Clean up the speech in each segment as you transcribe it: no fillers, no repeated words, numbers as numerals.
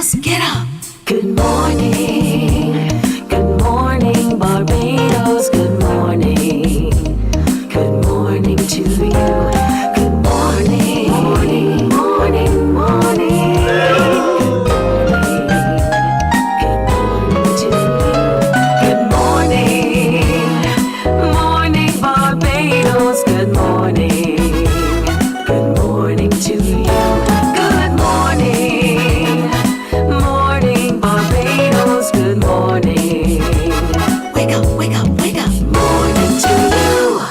Barbados, get up. Good morning. Good morning, Barbados. Good morning. Good morning to you. Good morning. Morning, morning, morning. Good morning to you. Good morning. Morning, Barbados. Good morning. Good morning to you. Good morning. Morning, Barbados. Good morning. Wake up, wake up, wake up. Morning to you.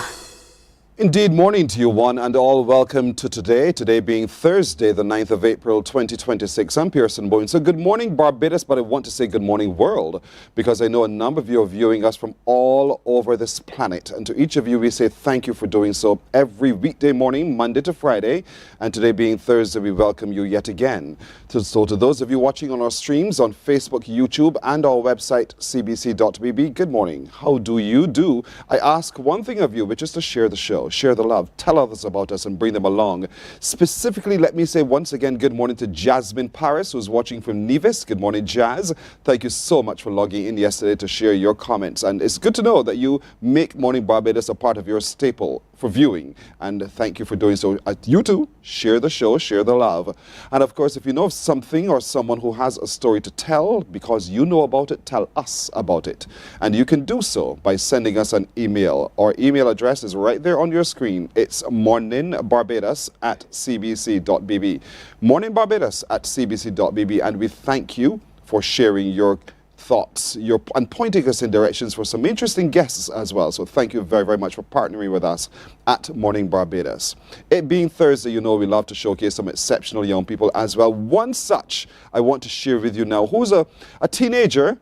Indeed, morning to you one and all. Welcome to today being Thursday, the 9th of April, 2026. I'm Pearson Boyne. So good morning, Barbados, but I want to say good morning, world, because I know a number of you are viewing us from all over this planet. And to each of you, we say thank you for doing so every weekday morning, Monday to Friday. And today being Thursday, we welcome you yet again. So to those of you watching on our streams on Facebook, YouTube, and our website, cbc.bb, good morning. How do you do? I ask one thing of you, which is to share the show. Share the love, tell others about us and bring them along. Specifically, let me say once again, good morning to Jasmine Paris, who's watching from Nevis. Good morning, Jazz. Thank you so much for logging in yesterday to share your comments. And it's good to know that you make Morning Barbados a part of your staple for viewing. And thank you for doing so. You too, share the show, share the love. And of course, if you know of something or someone who has a story to tell because you know about it, tell us about it. And you can do so by sending us an email. Our email address is right there on your screen. It's morninbarbados@cbc.bb. morninbarbados@cbc.bb. And we thank you for sharing your thoughts and pointing us in directions for some interesting guests as well. So thank you very, very much for partnering with us at Morning Barbados. It being Thursday, you know we love to showcase some exceptional young people as well. One such I want to share with you now, who's a teenager,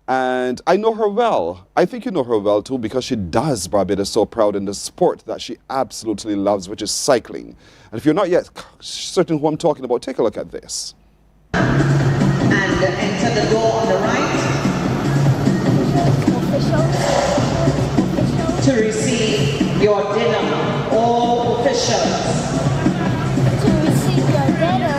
and I know her well. I think you know her well too, because she does Barbados so proud in the sport that she absolutely loves, which is cycling. And if you're not yet certain who I'm talking about, take a look at this. And enter the door on the right to receive your dinner. All officials. To receive your dinner.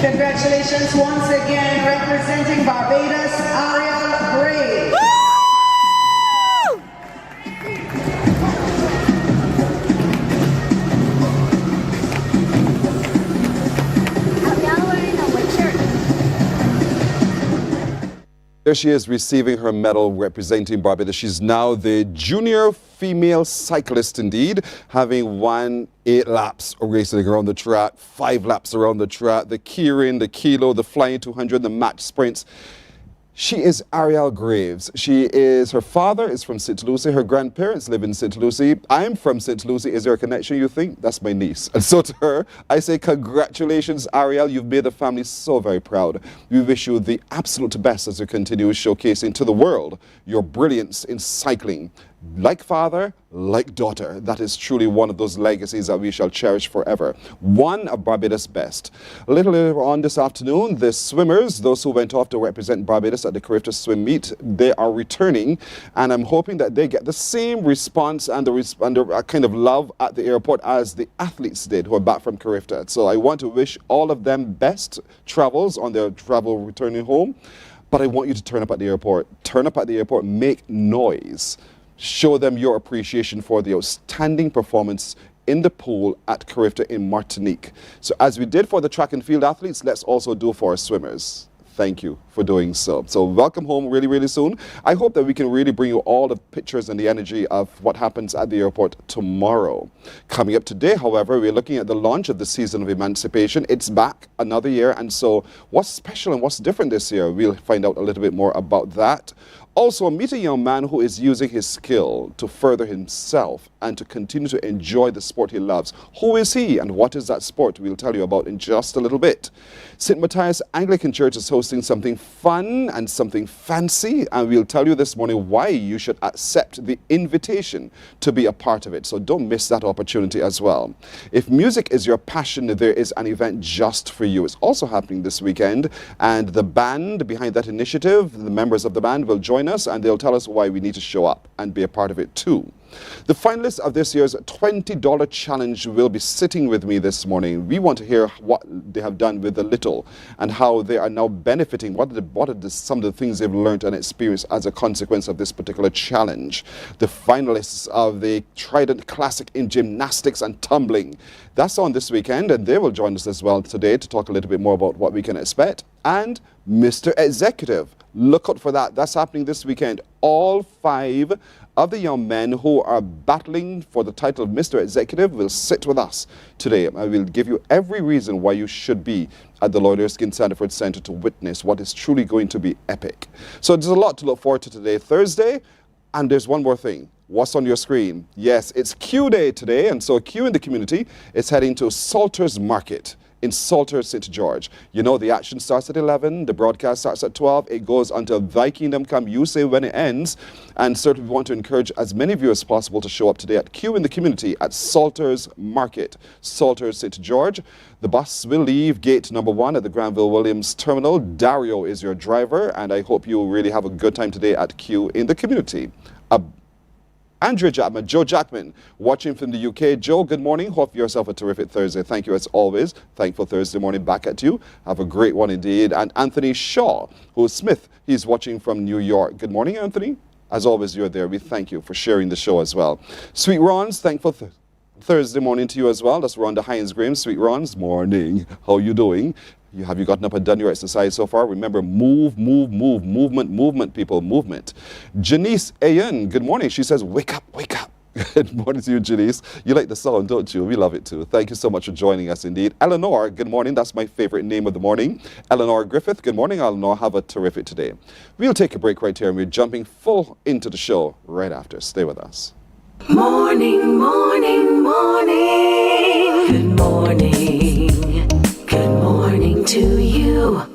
Congratulations once again, representing Barbados, Ariel Gray. There she is receiving her medal representing Barbados. She's now the junior female cyclist indeed, having won 8 laps racing around the track, 5 laps around the track, the keyring, the kilo, the flying 200, the match sprints. She is Ariel Graves. Her father is from St. Lucie. Her grandparents live in St. Lucie. I'm from St. Lucie. Is there a connection, you think? That's my niece. And so to her, I say congratulations, Ariel. You've made the family so very proud. We wish you the absolute best as you continue showcasing to the world your brilliance in cycling. Like father, like daughter. That is truly one of those legacies that we shall cherish forever. One of Barbados' best. A little later on this afternoon, the swimmers, those who went off to represent Barbados at the Carifta Swim Meet, they are returning, and I'm hoping that they get the same response and the kind of love at the airport as the athletes did who are back from Carifta. So I want to wish all of them best travels on their travel returning home, but I want you to turn up at the airport. Turn up at the airport, make noise. Show them your appreciation for the outstanding performance in the pool at Carifta in Martinique. So as we did for the track and field athletes, let's also do for our swimmers. Thank you for doing so. So welcome home really, really soon. I hope that we can really bring you all the pictures and the energy of what happens at the airport tomorrow. Coming up today, however, we're looking at the launch of the Season of Emancipation. It's back another year, and so what's special and what's different this year? We'll find out a little bit more about that. Also, meet a young man who is using his skill to further himself and to continue to enjoy the sport he loves. Who is he and what is that sport? We'll tell you about in just a little bit. St. Matthias Anglican Church is hosting something fun and something fancy, and we'll tell you this morning why you should accept the invitation to be a part of it. So don't miss that opportunity as well. If music is your passion, there is an event just for you. It's also happening this weekend, and the band behind that initiative, the members of the band will join us and they'll tell us why we need to show up. and be a part of it too. The finalists of this year's $20 challenge will be sitting with me this morning. We want to hear what they have done with the little and how they are now benefiting. What are some of the things they've learned and experienced as a consequence of this particular challenge? The finalists of the Trident Classic in gymnastics and tumbling. That's on this weekend, and they will join us as well today to talk a little bit more about what we can expect. And Mr. Executive, look out for that. That's happening this weekend. All 5 of the young men who are battling for the title of Mr. Executive will sit with us today. I will give you every reason why you should be at the Lloyd Erskine Sandiford Center to witness what is truly going to be epic. So there's a lot to look forward to today, Thursday. And there's one more thing. What's on your screen? Yes, it's Q Day today, and so Q in the community is heading to Salters Market in Salters, St. George. You know, the action starts at 11, the broadcast starts at 12, it goes until Thy Kingdom Come, you say when it ends, and certainly we want to encourage as many of you as possible to show up today at Q in the community at Salters Market, Salters, St. George. The bus will leave gate number 1 at the Granville Williams Terminal. Dario is your driver, and I hope you really have a good time today at Q in the community. Andrea Jackman, Joe Jackman, watching from the UK. Joe, good morning. Hope yourself a terrific Thursday. Thank you as always. Thankful Thursday morning back at you. Have a great one indeed. And Anthony Shaw, who's Smith, he's watching from New York. Good morning, Anthony. As always, you're there. We thank you for sharing the show as well. Sweet Ron's, thankful Thursday morning to you as well. That's Rhonda Hines Graham. Sweet Ron's, morning. How you doing? Have you gotten up and done your exercise so far? Remember, movement, people, movement. Janice Ayan, good morning. She says, wake up, wake up. Good morning to you, Janice. You like the song, don't you? We love it too. Thank you so much for joining us indeed. Eleanor, good morning. That's my favorite name of the morning. Eleanor Griffith, good morning, Eleanor. Have a terrific today. We'll take a break right here, and we're jumping full into the show right after. Stay with us. Morning, morning, morning. Good morning. Good morning to you.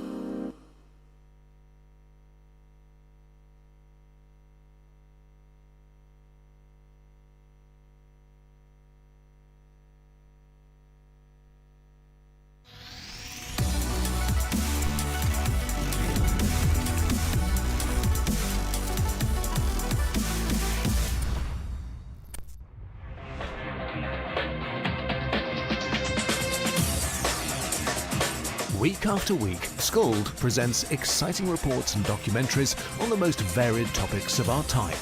Week after week, Scold presents exciting reports and documentaries on the most varied topics of our time.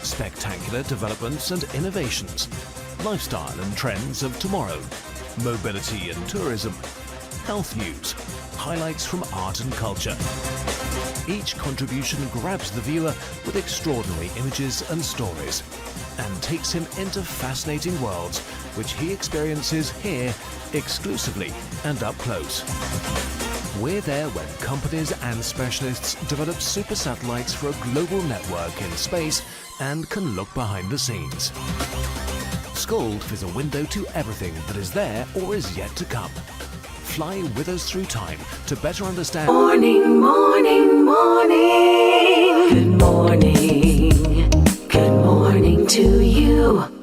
Spectacular developments and innovations, lifestyle and trends of tomorrow, mobility and tourism, health news, highlights from art and culture. Each contribution grabs the viewer with extraordinary images and stories and takes him into fascinating worlds which he experiences here exclusively and up close. We're there when companies and specialists develop super satellites for a global network in space and can look behind the scenes. Scold is a window to everything that is there or is yet to come. Fly with us through time to better understand. Morning, morning, morning. Good morning. Good morning to you.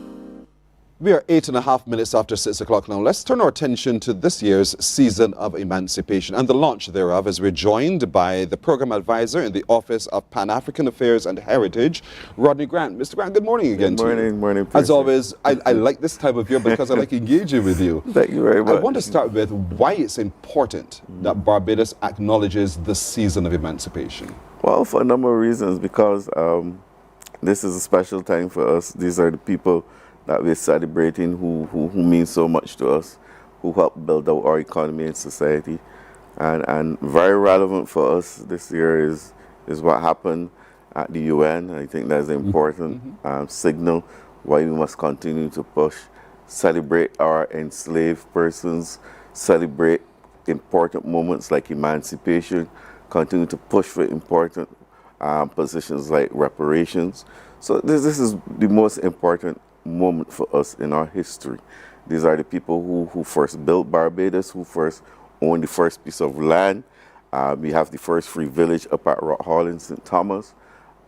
We are 8.5 minutes after 6 o'clock now. Let's turn our attention to this year's Season of Emancipation and the launch thereof, as we're joined by the Program Advisor in the Office of Pan-African Affairs and Heritage, Rodney Grant. Mr. Grant, good morning again to you. Morning. As always, I like this time of year because I like engaging with you. Thank you very much. I want to start with why it's important that Barbados acknowledges the Season of Emancipation. Well, for a number of reasons, because this is a special time for us. These are the people that we're celebrating who mean so much to us, who help build out our economy and society. And very relevant for us this year is what happened at the UN. I think that's an important signal why we must continue to push, celebrate our enslaved persons, celebrate important moments like emancipation, continue to push for important positions like reparations. So this is the most important moment for us in our history. These are the people who first built Barbados, who first owned the first piece of land. We have the first free village up at Rock Hall in St. Thomas.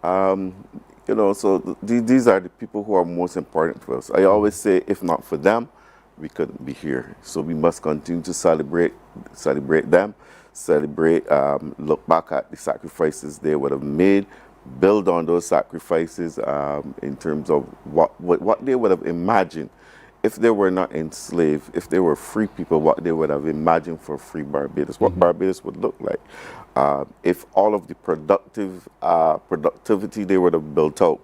So these are the people who are most important to us. I always say, if not for them, we couldn't be here. So we must continue to celebrate them, look back at the sacrifices they would have made, build on those sacrifices in terms of what they would have imagined if they were not enslaved, if they were free people, what they would have imagined for free Barbados, what Barbados would look like. If all of the productivity they would have built out,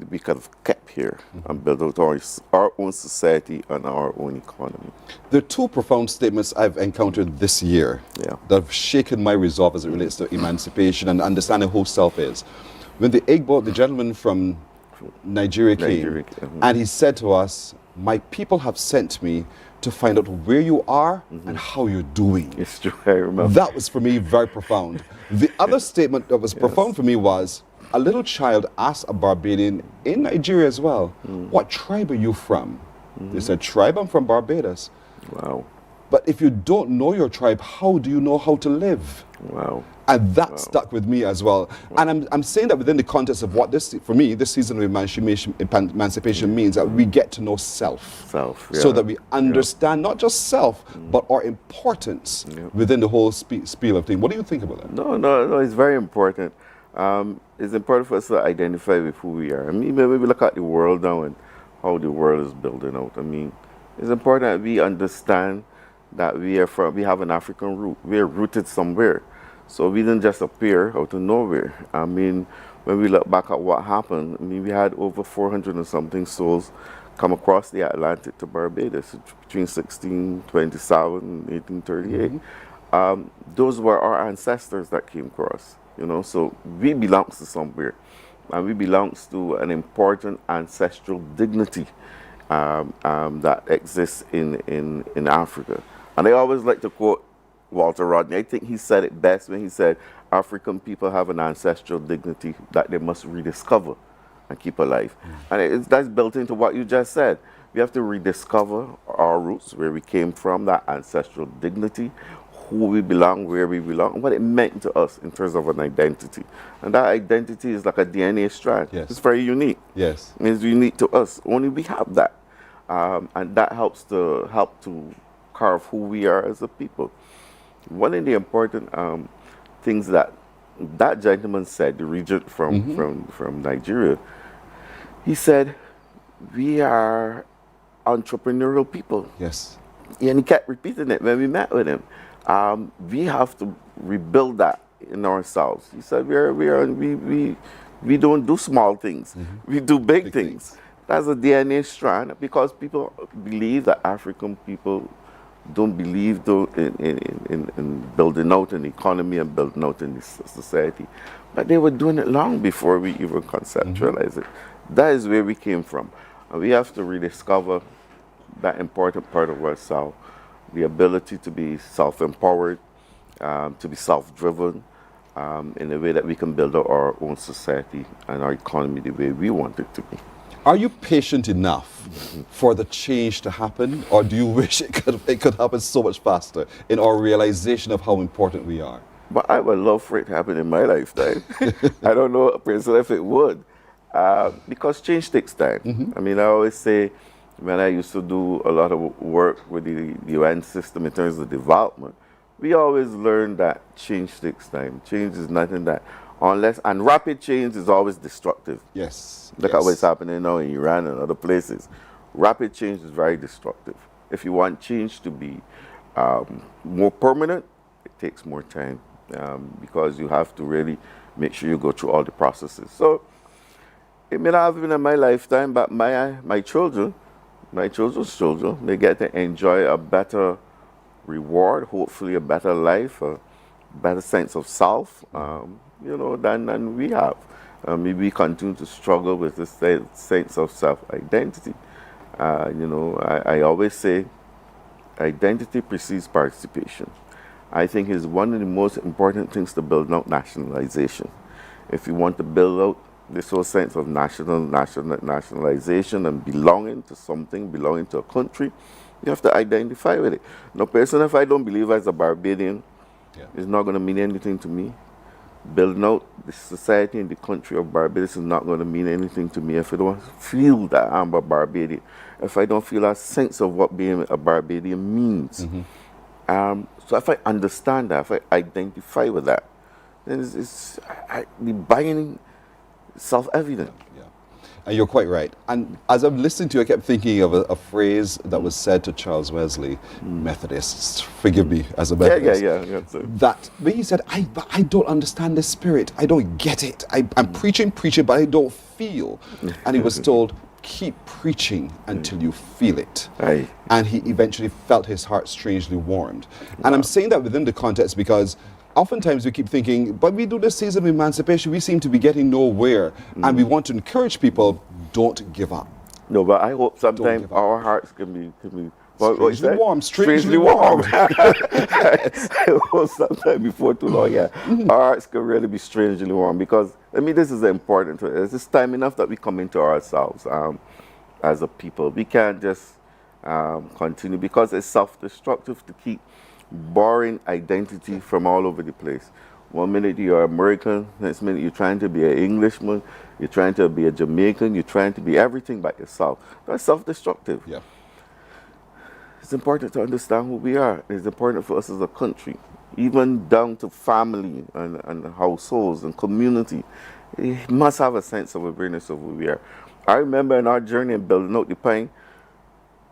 we could have kept here and built out our own society and our own economy. There are two profound statements I've encountered this year Yeah. that have shaken my resolve as it relates to emancipation and understanding who self is. When the Igbo, the gentleman from Nigeria came, and he said to us, "My people have sent me to find out where you are and how you're doing." It's true, I remember. That was for me very profound. The other statement that was profound for me was a little child asked a Barbadian in Nigeria as well, "What tribe are you from?" They said, "Tribe, I'm from Barbados." Wow, But if you don't know your tribe, how do you know how to live? wow. And that stuck with me as well. And I'm saying that within the context of what this, for me, this season of emancipation means that we get to know self. So that we understand not just self, but our importance within the whole spiel of things. What do you think about that? No, it's very important. It's important for us to identify with who we are. I mean, when we look at the world now and how the world is building out, I mean, it's important that we understand that we have an African root. We are rooted somewhere. So we didn't just appear out of nowhere. I mean, when we look back at what happened, I mean, we had over 400 and something souls come across the Atlantic to Barbados between 1627 and 1838. Those were our ancestors that came across, you know, so we belong to somewhere. And we belong to an important ancestral dignity that exists in Africa. And I always like to quote Walter Rodney. I think he said it best when he said, African people have an ancestral dignity that they must rediscover and keep alive. And that's built into what you just said. We have to rediscover our roots, where we came from, that ancestral dignity, who we belong, where we belong, and what it meant to us in terms of an identity. And that identity is like a DNA strand. Yes. It's very unique. Yes. It's unique to us. Only we have that. And that helps to carve who we are as a people. One of the important things that gentleman said, the regent from Nigeria, he said, we are entrepreneurial people. Yes. And he kept repeating it when we met with him. We have to rebuild that in ourselves. He said, we don't do small things. We do big things. That's a DNA strand, because people believe that African people don't believe in building out an economy and building out in this society. But they were doing it long before we even conceptualized it. That is where we came from. And we have to rediscover that important part of ourselves, the ability to be self-empowered, to be self-driven, in a way that we can build out our own society and our economy the way we want it to be. Are you patient enough for the change to happen, or do you wish it could happen so much faster in our realization of how important we are? But I would love for it to happen in my lifetime. I don't know personally if it would, because change takes time. I mean, I always say, when I used to do a lot of work with the UN system in terms of development, we always learned that change takes time. Change is nothing that, and rapid change is always destructive. Yes. Look at what's happening now in Iran and other places. Rapid change is very destructive. If you want change to be more permanent, it takes more time, because you have to really make sure you go through all the processes. So it may not have been in my lifetime, but my children's children, they get to enjoy a better reward, hopefully a better life, a better sense of self, you know, than we have. We continue to struggle with this sense of self-identity. You know, I always say identity precedes participation. I think it's one of the most important things to build out nationalization. If you want to build out this whole sense of nationalization and belonging to something, belonging to a country, you have to identify with it. Now, personally, if I don't believe as a Barbadian, it's not going to mean anything to me. Building out the society and the country of Barbados is not going to mean anything to me if I don't feel that I'm a Barbadian, if I don't feel a sense of what being a Barbadian means. So if I understand that, if I identify with that, then the self-evident. Yeah. And you're quite right. And as I'm listening to you, I kept thinking of a phrase that was said to Charles Wesley, Methodists, forgive me as a Methodist. Yeah. That when he said, I don't understand the spirit. I don't get it. I'm preaching, but I don't feel. And he was told, keep preaching until you feel it. Aye. And he eventually felt his heart strangely warmed. And I'm saying that within the context because oftentimes we keep thinking, but we do this season of emancipation, we seem to be getting nowhere. And we want to encourage people, don't give up. No, but I hope sometimes give up. our hearts can be Strangely warm, strangely warm. I hope sometime before too long, our hearts can really be strangely warm because, I mean, this is important. It's time enough that we come into ourselves as a people. We can't just continue because it's self-destructive to keep borrowing identity from all over the place. One minute you're American, next minute you're trying to be an Englishman, you're trying to be a Jamaican, you're trying to be everything but yourself. That's self-destructive. Yeah. It's important to understand who we are. It's important for us as a country, even down to family and households and community. It must have a sense of awareness of who we are. I remember in our journey in building out the Pine,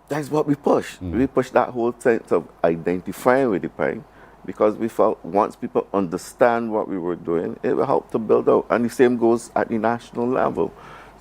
that's what we pushed. We pushed that whole sense of identifying with the Pine because we felt once people understand what we were doing, it will help to build out. And the same goes at the national level.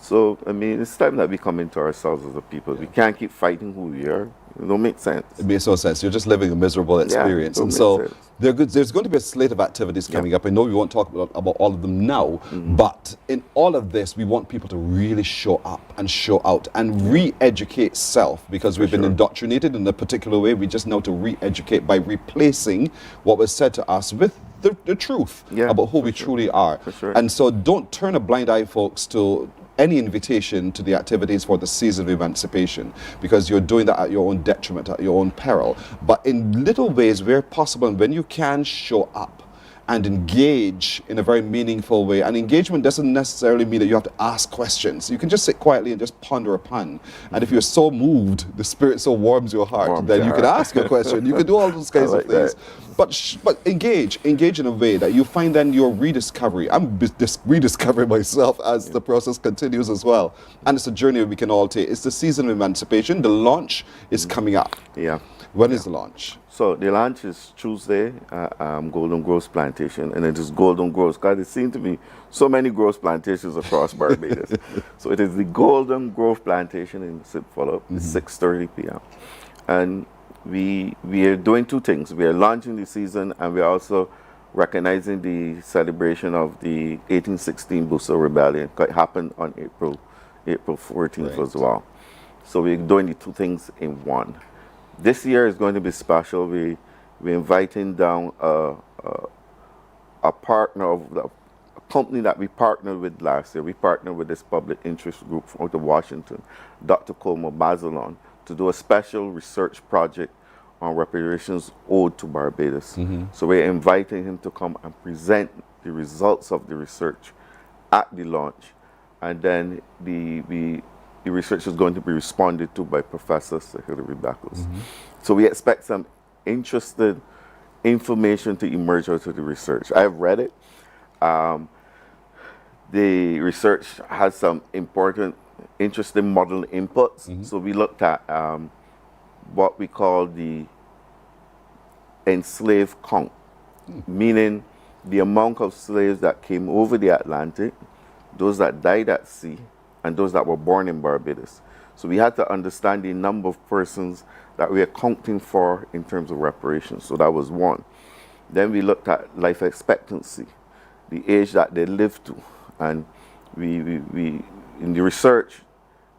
So, I mean, it's time that we come into ourselves as a people. We can't keep fighting who we are. It don't make sense. It makes no sense. You're just living a miserable experience. And so there's going to be a slate of activities coming up. I know we won't talk about all of them now, but in all of this, we want people to really show up and show out and re-educate self because we've been indoctrinated in a particular way. We just know to re-educate by replacing what was said to us with the truth about who we truly are. And so don't turn a blind eye, folks, to any invitation to the activities for the season of emancipation because you're doing that at your own detriment, at your own peril. But in little ways where possible and when you can, show up and engage in a very meaningful way. And engagement doesn't necessarily mean that you have to ask questions. You can just sit quietly and just ponder upon. And if you're so moved, the Spirit so warms your heart, then you can ask a question. You can do all those kinds of things. But engage in a way that you find then your rediscovery. I'm rediscovering myself as the process continues as well. And it's a journey we can all take. It's the season of emancipation. The launch is coming up. Yeah. When is the launch? So the launch is Tuesday at Golden Groves Plantation, and it is Golden Groves because there seem to be so many groves plantations across Barbados. So it is the Golden Grove Plantation in St. Philip. It's 6:30 p.m. And we are doing two things. We are launching the season, and we are also recognizing the celebration of the 1816 Busso Rebellion. It happened on April 14th as well. So we're doing the two things in one. This year is going to be special. We're inviting down a partner of a company that we partnered with last year. We partnered with this public interest group out of Washington, Dr. Como Bazalon, to do a special research project on reparations owed to Barbados. So we're inviting him to come and present the results of the research at the launch. And then the research is going to be responded to by Professor Hilary Beckles. So we expect some interesting information to emerge out of the research. I've read it. The research has some important, interesting model inputs. So we looked at what we call the enslaved count, meaning the amount of slaves that came over the Atlantic, those that died at sea, and those that were born in Barbados. So we had to understand the number of persons that we are counting for in terms of reparations. So that was one. Then we looked at life expectancy, the age that they lived to. And we in the research,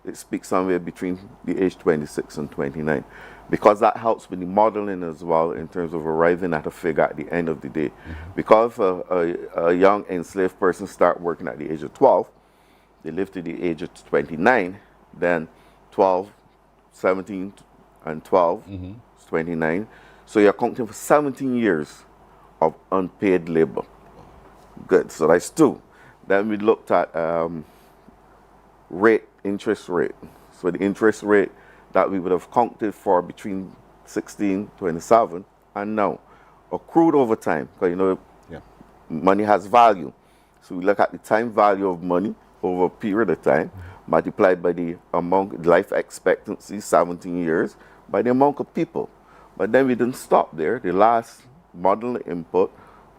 it speaks somewhere between the age 26 and 29. Because that helps with the modeling as well in terms of arriving at a figure at the end of the day. Because if a young enslaved person start working at the age of 12, they live to the age of 29, then 12, 17, and 12 is 29. So you're counting for 17 years of unpaid labor. Good, so that's two. Then we looked at interest rate. So the interest rate that we would have counted for between 16, 27, and now accrued over time. Because money has value. So we look at the time value of money over a period of time, multiplied by the amount, life expectancy, 17 years, by the amount of people. But then we didn't stop there. The last model input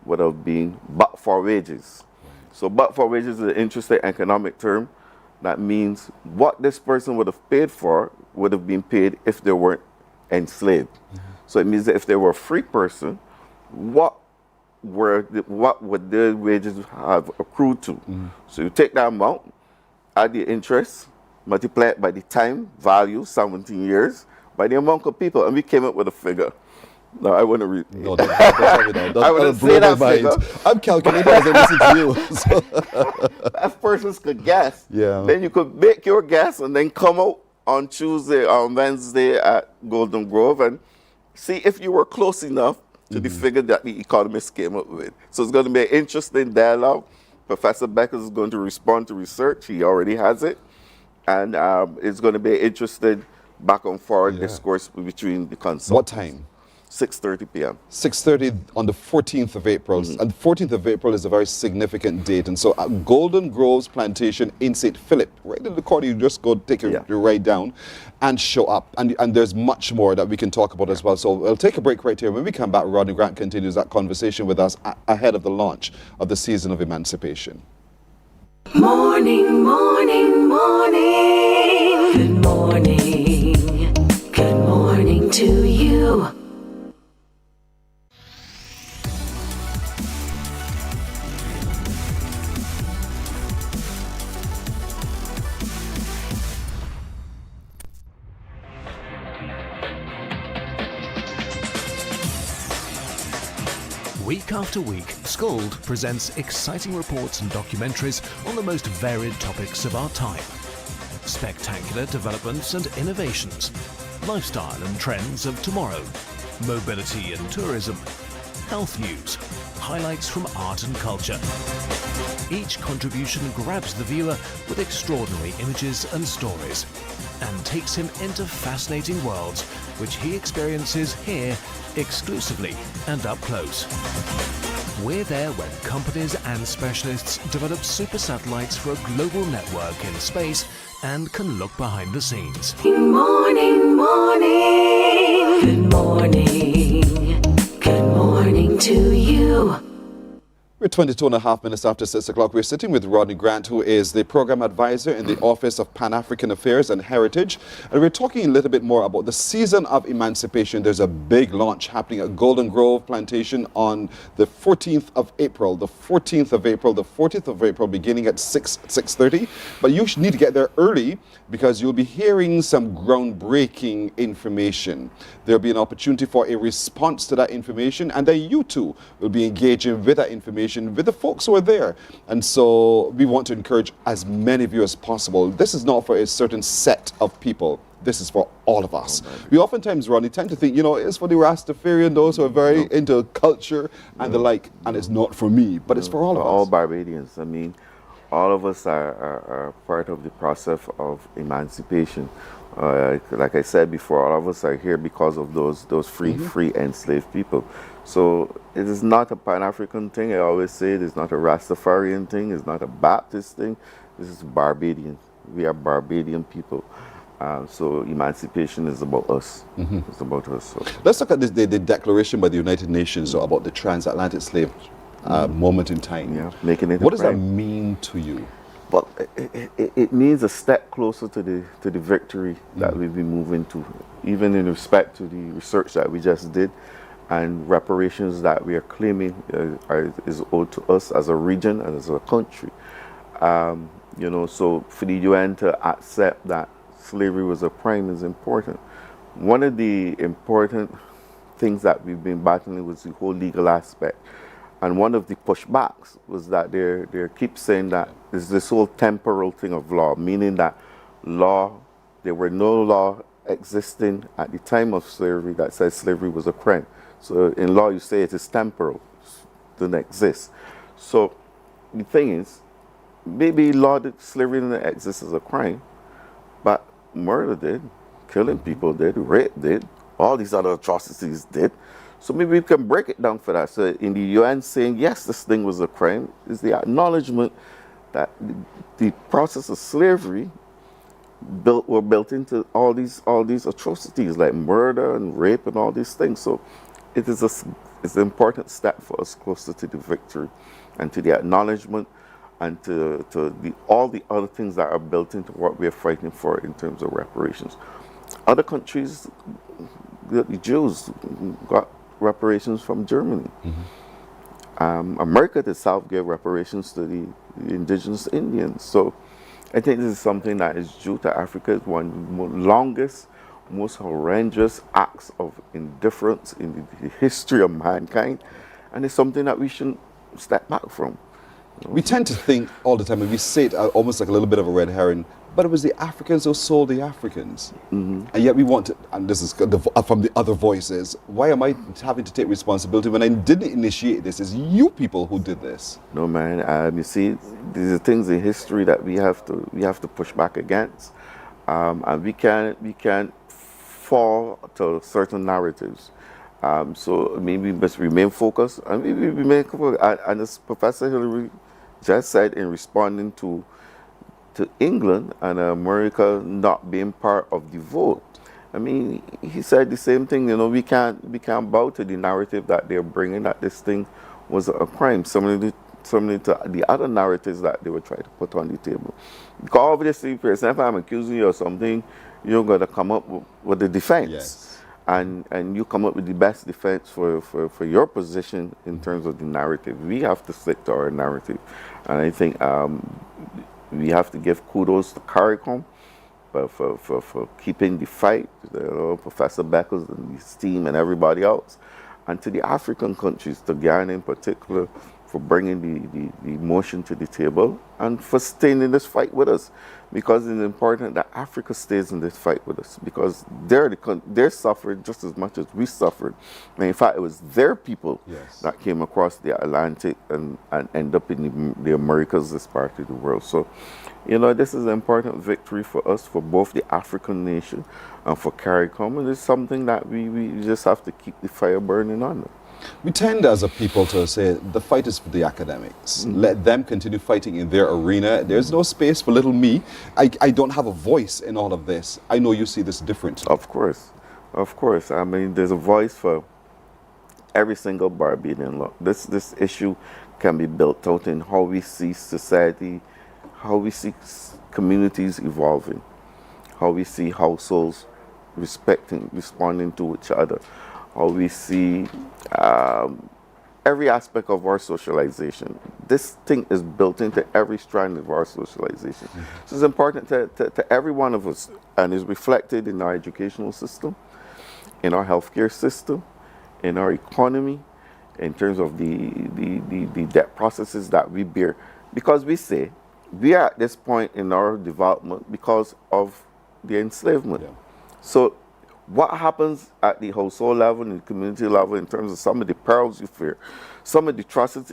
would have been but for wages. So but for wages is an interesting economic term. That means what this person would have paid for would have been paid if they weren't enslaved. So it means that if they were a free person, what would their wages have accrued to? So you take that amount, add the interest, multiply it by the time value, 17 years, by the amount of people, and we came up with a figure. No, I want to read. No, don't I wouldn't say that figure. I'm calculating as I listen to you. So. If persons could guess, Yeah. then you could make your guess and then come out on Tuesday, on Wednesday at Golden Grove and see if you were close enough to the figure that the economists came up with. So it's going to be an interesting dialogue. Professor Becker is going to respond to research. He already has it. And it's going to be an interesting back and forth discourse between the consultants. What time? 6:30 p.m. 6:30 on the 14th of April. And the 14th of April is a very significant date. And so at Golden Groves Plantation in St. Philip, right in the corner, you just go take your ride down and show up. And there's much more that we can talk about as well. So we'll take a break right here. When we come back, Rodney Grant continues that conversation with us ahead of the launch of the season of emancipation. Morning, morning, morning. Good morning. Good morning to you. Week after week, Scold presents exciting reports and documentaries on the most varied topics of our time. Spectacular developments and innovations, lifestyle and trends of tomorrow, mobility and tourism, health news, highlights from art and culture. Each contribution grabs the viewer with extraordinary images and stories and takes him into fascinating worlds which he experiences here exclusively and up close. We're there when companies and specialists develop super satellites for a global network in space and can look behind the scenes. Morning, morning. Good morning. Good morning to you. We're 22 and a half minutes after 6 o'clock. We're sitting with Rodney Grant, who is the program advisor in the Office of Pan-African Affairs and Heritage. And we're talking a little bit more about the season of emancipation. There's a big launch happening at Golden Grove Plantation on the 14th of April. The 14th of April, the 14th of April, beginning at 6:30. But you need to get there early because you'll be hearing some groundbreaking information. There'll be an opportunity for a response to that information, and then you too will be engaging with that information with the folks who are there. And so we want to encourage as many of you as possible. This is not for a certain set of people. This is for all of us. We oftentimes, Ronnie, tend to think, it's for the Rastafarian, those who are very into culture and the like, and it's not for me, but it's for all of us. All Barbadians. I mean, all of us are part of the process of emancipation. Like I said before, all of us are here because of those free enslaved people. So it is not a Pan-African thing. I always say it is not a Rastafarian thing. It's not a Baptist thing. This is Barbadian. We are Barbadian people. So emancipation is about us. It's about us. So. Let's look at the declaration by the United Nations about the transatlantic slave moment in time. Yeah, making it. What does that mean to you? Well, it means a step closer to the victory that we've been moving to, even in respect to the research that we just did and reparations that we are claiming is owed to us as a region and as a country. So for the UN to accept that slavery was a crime is important. One of the important things that we've been battling was the whole legal aspect. And one of the pushbacks was that they keep saying that there's this whole temporal thing of law, meaning that there were no law existing at the time of slavery that says slavery was a crime. So in law you say it is temporal, it doesn't exist. So the thing is, maybe slavery didn't exist as a crime, but murder did, killing people did, rape did, all these other atrocities did. So maybe we can break it down for that. So in the UN saying, yes, this thing was a crime, is the acknowledgement that the process of slavery were built into all these atrocities like murder and rape and all these things. So it's an important step for us closer to the victory and to the acknowledgement and to all the other things that are built into what we are fighting for in terms of reparations. Other countries, the Jews got reparations from Germany. America itself gave reparations to the indigenous Indians. So I think this is something that is due to Africa. It's one of the longest, most horrendous acts of indifference in the history of mankind. And it's something that we shouldn't step back from. We tend to think all the time, and we say it almost like a little bit of a red herring, but it was the Africans who sold the Africans. And yet we want to, and this is from the other voices, why am I having to take responsibility when I didn't initiate this? It's you people who did this. No, man, you see, these are things in history that we have to push back against. And we can't fall to certain narratives. So maybe we must remain focused, and maybe remain focused. And as Professor Hillary just said in responding to England and America not being part of the vote, I mean, he said the same thing. You know, we can't bow to the narrative that they're bringing that this thing was a crime. Similarly to the other narratives that they were trying to put on the table. Because obviously, for example, I'm accusing you of something, you're going to come up with a defense. Yes. And you come up with the best defense for your position in terms of the narrative. We have to stick to our narrative. And I think we have to give kudos to CARICOM for keeping the fight, Professor Beckles and his team and everybody else, and to the African countries, to Ghana in particular, for bringing the motion to the table and for staying in this fight with us, because it's important that Africa stays in this fight with us, because they're suffering just as much as we suffered. And in fact, it was their people that came across the Atlantic and end up in the Americas, this part of the world. So, you know, this is an important victory for us, for both the African nation and for CARICOM, and it's something that we just have to keep the fire burning on them. We tend as a people to say the fight is for the academics. Let them continue fighting in their arena. There's no space for little me. I don't have a voice in all of this. I know you see this differently. Of course. I mean, there's a voice for every single Barbadian. Look, this issue can be built out in how we see society, how we see communities evolving, how we see households responding to each other, how we see every aspect of our socialization. This thing is built into every strand of our socialization. So it's important to every one of us, and is reflected in our educational system, in our healthcare system, in our economy, in terms of the debt processes that we bear. Because we say we are at this point in our development because of the enslavement. So what happens at the household level and the community level in terms of some of the perils you fear, some of the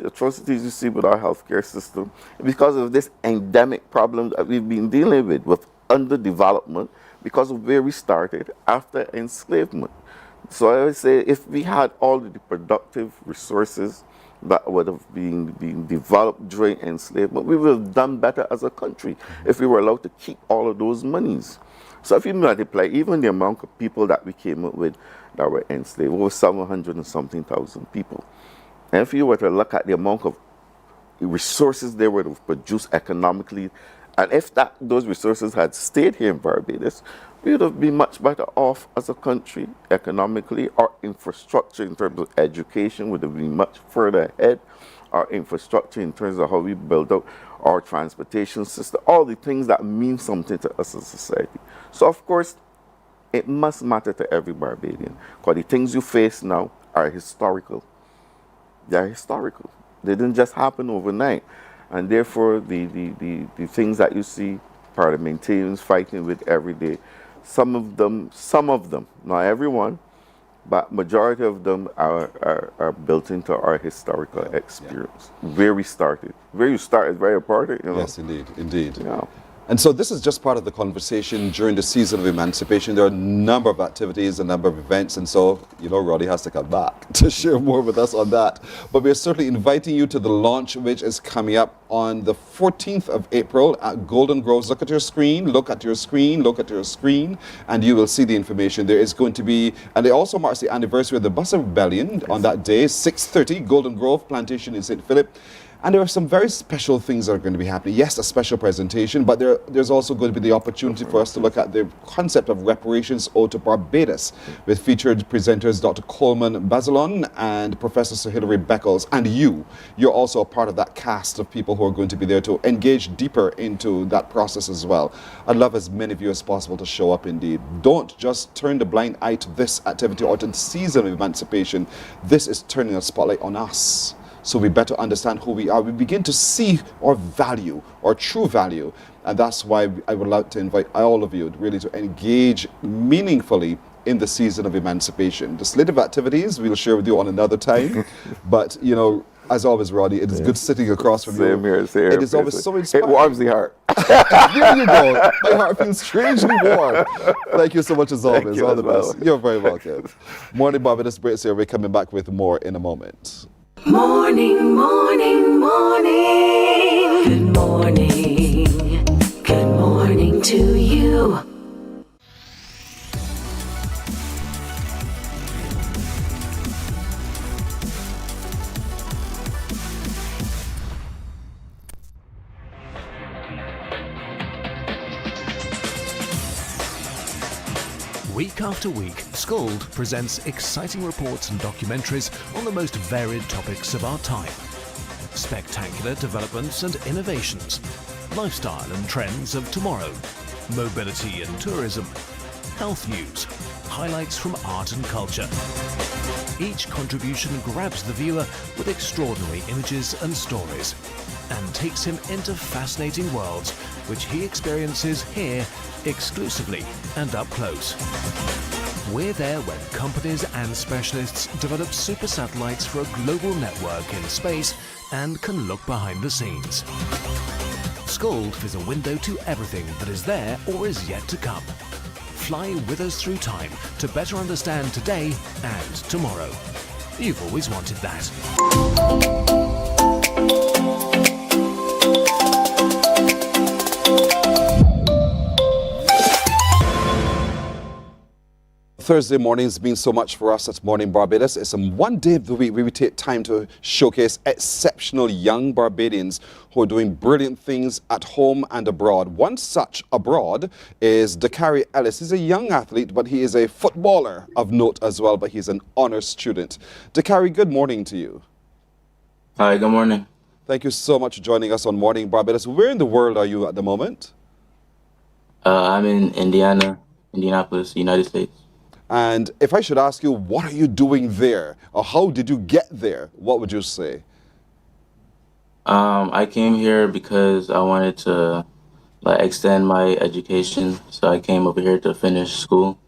atrocities you see with our healthcare system, because of this endemic problem that we've been dealing with underdevelopment, because of where we started after enslavement. So I would say if we had all of the productive resources that would have been developed during enslavement, we would have done better as a country if we were allowed to keep all of those monies. So if you multiply even the amount of people that we came up with that were enslaved, over 700 and something thousand people. And if you were to look at the amount of resources they would have produced economically, and if those resources had stayed here in Barbados, we would have been much better off as a country economically. Our infrastructure in terms of education would have been much further ahead. Our infrastructure in terms of how we build up our transportation system, all the things that mean something to us as a society. So of course, it must matter to every Barbadian, because the things you face now are historical. They are historical. They didn't just happen overnight. And therefore, the things that you see parliamentarians fighting with every day, some of them, not everyone, but majority of them are built into our historical experience. Where we started. Where you start is very important, you know. Yes, indeed. Yeah. And so this is just part of the conversation during the season of emancipation. There are a number of activities, a number of events, and so, Roddy has to come back to share more with us on that. But we're certainly inviting you to the launch, which is coming up on the 14th of April at Golden Groves. Look at your screen, look at your screen, look at your screen, and you will see the information. There is going to be, and it also marks the anniversary of the Bus of Rebellion on that day, 6:30, Golden Grove Plantation in St. Philip. And there are some very special things that are going to be happening. Yes, a special presentation, but there's also going to be the opportunity for us to look at the concept of reparations owed to Barbados with featured presenters Dr. Coleman Bazalon and Professor Sir Hilary Beckles. And you're also a part of that cast of people who are going to be there to engage deeper into that process as well. I'd love as many of you as possible to show up indeed. Don't just turn the blind eye to this activity or to the season of emancipation. This is turning a spotlight on us, so we better understand who we are. We begin to see our value, our true value. And that's why I would like to invite all of you really to engage meaningfully in the season of emancipation. The slate of activities we'll share with you on another time. But, as always, Roddy, it is good sitting across from you. Same here. It is always so inspiring. It warms the heart. There you go. My heart feels strangely warm. Thank you so much as always. You All as the well. best. You're very welcome. Morning Barbados breaks here. We're coming back with more in a moment. Morning, morning, morning. Good morning. Good morning to you. Week after week, Scold presents exciting reports and documentaries on the most varied topics of our time. Spectacular developments and innovations, lifestyle and trends of tomorrow, mobility and tourism, health news, highlights from art and culture. Each contribution grabs the viewer with extraordinary images and stories and takes him into fascinating worlds which he experiences here exclusively and up close. We're there when companies and specialists develop super satellites for a global network in space and can look behind the scenes. Scold is a window to everything that is there or is yet to come. Fly with us through time to better understand today and tomorrow. You've always wanted that. Thursday mornings mean so much for us at Morning Barbados. It's one day of the week where we take time to showcase exceptional young Barbadians who are doing brilliant things at home and abroad. One such abroad is Dakari Ellis. He's a young athlete, but he is a footballer of note as well, but he's an honors student. Dakari, good morning to you. Hi, good morning. Thank you so much for joining us on Morning Barbados. Where in the world are you at the moment? I'm in Indianapolis, United States. And if I should ask you, what are you doing there? Or how did you get there? What would you say? I came here because I wanted to extend my education. So I came over here to finish school,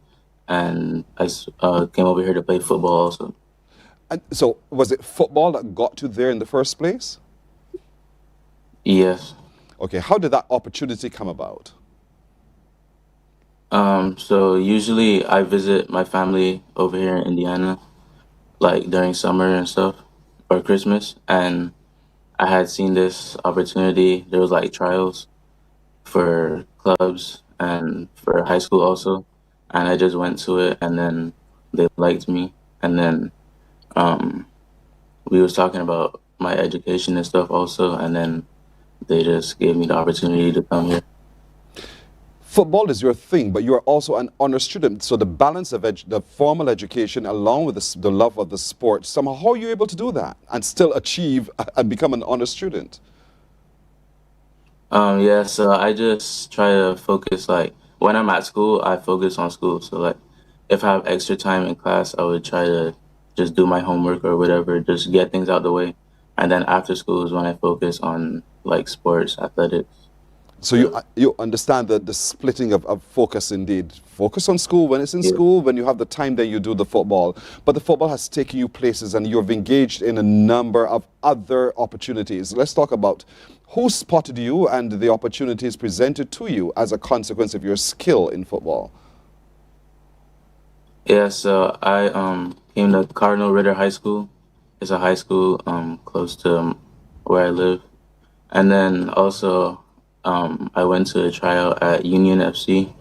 and I came over here to play football also. And so was it football that got you there in the first place? Yes. Okay, how did that opportunity come about? So usually I visit my family over here in Indiana, during summer and stuff, or Christmas, and I had seen this opportunity. There was trials for clubs and for high school also, and I just went to it, and then they liked me, and then we was talking about my education and stuff also, and then they just gave me the opportunity to come here. Football is your thing, but you are also an honor student. So the balance of the formal education along with the love of the sport, somehow how are you able to do that and still achieve and become an honor student? Yeah, so I just try to focus, when I'm at school, I focus on school. So if I have extra time in class, I would try to just do my homework or whatever, just get things out the way. And then after school is when I focus on sports, athletics. So you understand the splitting of focus indeed. Focus on school when it's in school, when you have the time then you do the football. But the football has taken you places and you've engaged in a number of other opportunities. Let's talk about Who spotted you and the opportunities presented to you as a consequence of your skill in football? Yeah, so I came to Cardinal Ritter High School. It's a high school close to where I live. And then also I went to a tryout at Union FC.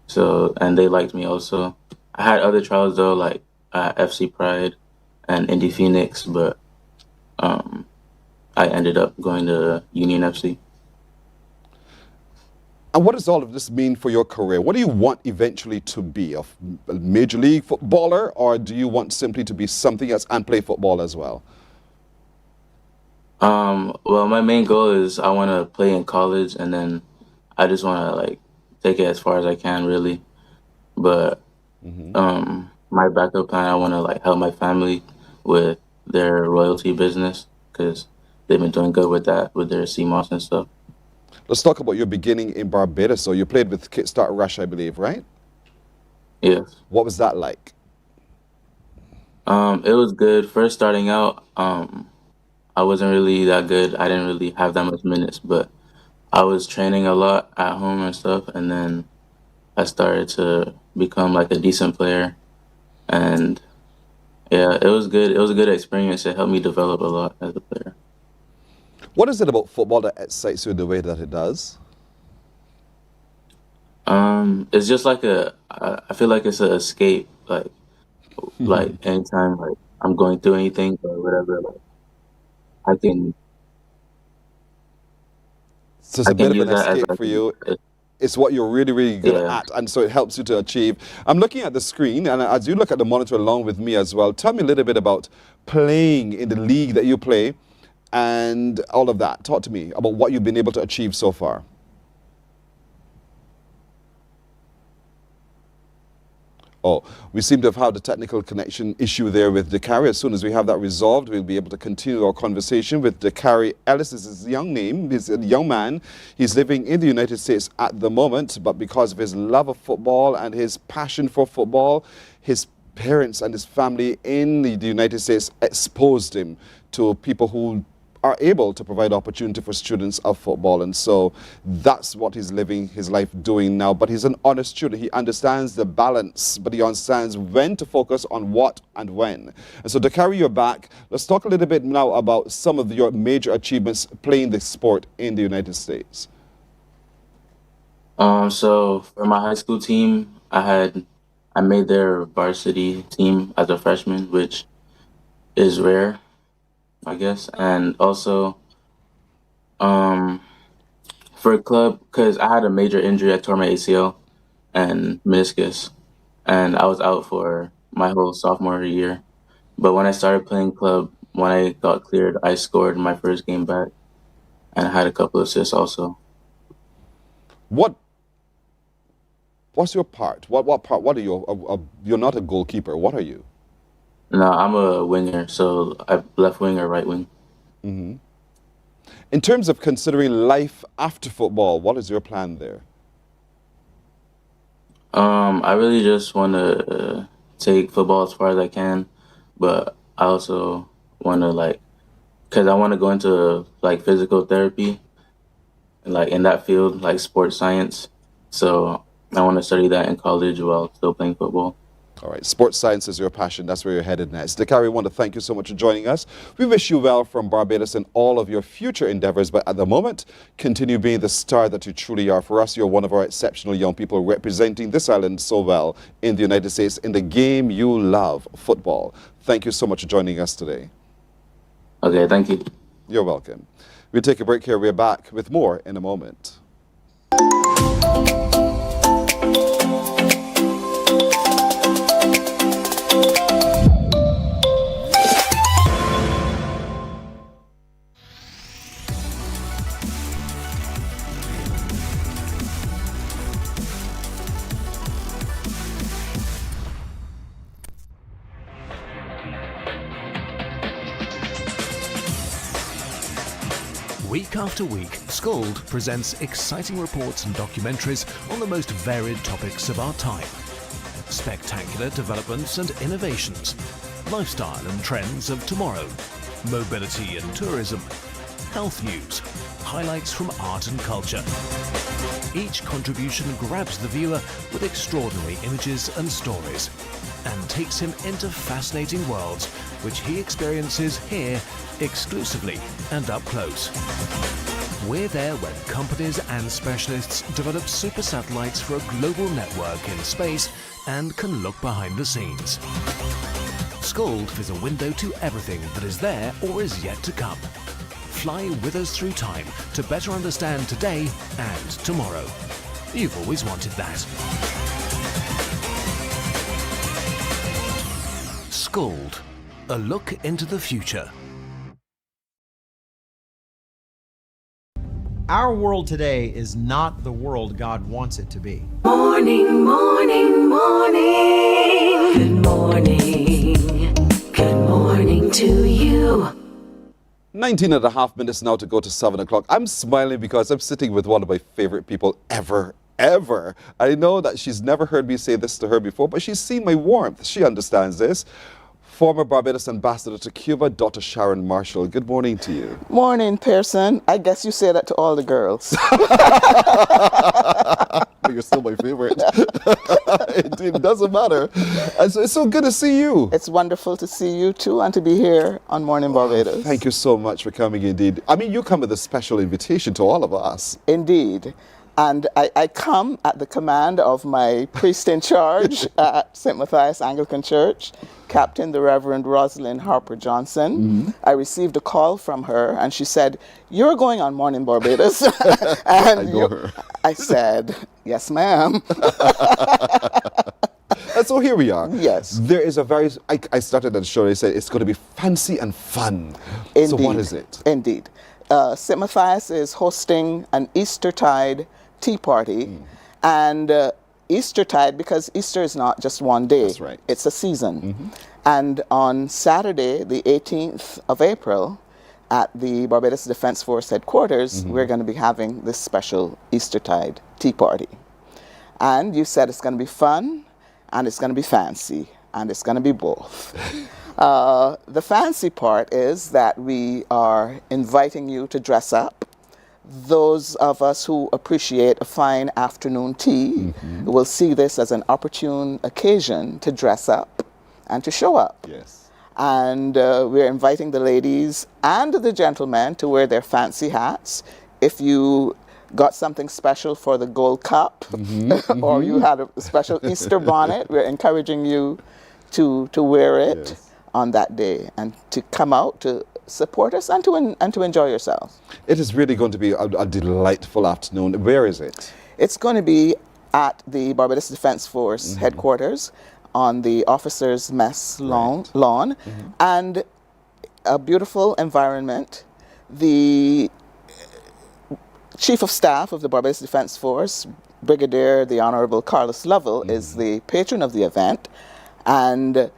So, and they liked me also. I had other trials though, like FC Pride and Indy Phoenix, but I ended up going to Union FC. And what does all of this mean for your career? What do you want eventually to be? A major league footballer, or do you want simply to be something else and play football as well? Well, my main goal is I want to play in college, and then I just want to like take it as far as I can, really. But my backup plan, I want to like help my family with their royalty business because they've been doing good with that, with their CMOS and stuff. Let's talk about your beginning in Barbados. So you played with Kickstart Rush, I believe, right? Yes. What was that like? It was good. First starting out, I wasn't really that good. I didn't really have that much minutes, but I was training a lot at home and stuff, and then I started to become like a decent player. And yeah, it was good. It was a good experience. It helped me develop a lot as a player. What is it about football that excites you the way that it does? It's just like I feel like it's an escape. Like anytime like I'm going through anything or whatever, like I can So it's a I can bit of use an that as escape like for you. It's what you're really, really good Yeah. at, and so it helps you to achieve. I'm looking at the screen, and as you look at the monitor along with me as well, tell me a little bit about playing in the league that you play and all of that. Talk to me about what you've been able to achieve so far. Oh, we seem to have had a technical connection issue there with Dakari. As soon as we have that resolved, we'll be able to continue our conversation with Dakari Ellis. This is his young name. He's a young man. He's living in the United States at the moment, but because of his love of football and his passion for football, his parents and his family in the United States exposed him to people who are able to provide opportunity for students of football. And so that's what he's living his life doing now. But he's an honest student. He understands the balance, but he understands when to focus on what and when. And so to carry you back, let's talk a little bit now about some of your major achievements playing the sport in the United States. So for my high school team, I made their varsity team as a freshman, which is rare, I guess. And also for a club, because I had a major injury. I tore my ACL and meniscus, and I was out for my whole sophomore year. But when I started playing club, when I got cleared, I scored my first game back, and I had a couple of assists also. What's your part? What part? What are you? You're not a goalkeeper. What are you? No, I'm a winger, so I'm left wing or right wing. In terms of considering life after football, what is your plan there? I really just want to take football as far as I can, but I also want to because I want to go into like physical therapy, like in that field, like sports science. So I want to study that in college while still playing football. All right, sports science is your passion. That's where you're headed next. Dakari, we want to thank you so much for joining us. We wish you well from Barbados in all of your future endeavors, but at the moment, continue being the star that you truly are. For us, you're one of our exceptional young people representing this island so well in the United States in the game you love, football. Thank you so much for joining us today. Okay, thank you. You're welcome. We'll take a break here. We're back with more in a moment. Week after week, Scold presents exciting reports and documentaries on the most varied topics of our time. Spectacular developments and innovations, lifestyle and trends of tomorrow, mobility and tourism, health news, highlights from art and culture. Each contribution grabs the viewer with extraordinary images and stories and takes him into fascinating worlds which he experiences here exclusively and up close. We're there when companies and specialists develop super satellites for a global network in space and can look behind the scenes. Scold is a window to everything that is there or is yet to come. Fly with us through time to better understand today and tomorrow. You've always wanted that. Scold, a look into the future. Our world today is not the world God wants it to be. Morning, morning, morning. Good morning. Good morning to you. 19 and a half minutes now to go to 7 o'clock. I'm smiling because I'm sitting with one of my favorite people ever. I know that she's never heard me say this to her before, but she's seen my warmth. She understands this. Former Barbados Ambassador to Cuba, Dr. Sharon Marshall. Good morning to you. Morning, Pearson. I guess you say that to all the girls. But you're still my favorite. It doesn't matter. And so it's so good to see you. It's wonderful to see you too and to be here on Mornin Barbados. Thank you so much for coming indeed. I mean, you come with a special invitation to all of us. Indeed. And I come at the command of my priest in charge at St. Matthias Anglican Church, Captain the Reverend Rosalind Harper Johnson. Mm-hmm. I received a call from her and she said, "You're going on Mornin Barbados." And I said, "Yes, ma'am." And so here we are. Yes. There is a very, I started the show, I said it's going to be fancy and fun. Indeed. So what is it? Indeed. St. Matthias is hosting an Eastertide tea party. And Eastertide, because Easter is not just one day. That's right. It's a season. And on Saturday, the 18th of April, at the Barbados Defence Force headquarters, we're going to be having this special Eastertide tea party. And you said it's going to be fun, and it's going to be fancy, and it's going to be both. The fancy part is that we are inviting you to dress up. Those of us who appreciate a fine afternoon tea will see this as an opportune occasion to dress up and to show up. Yes. And we're inviting the ladies and the gentlemen to wear their fancy hats. If you got something special for the Gold Cup or you had a special Easter bonnet, we're encouraging you to wear it on that day and to come out to support us and to enjoy yourselves. It is really going to be a delightful afternoon. Where is it? It's going to be at the Barbados Defence Force headquarters on the Officers' Mess lawn, and a beautiful environment. The Chief of Staff of the Barbados Defence Force, Brigadier the Honourable Carlos Lovell, is the patron of the event, and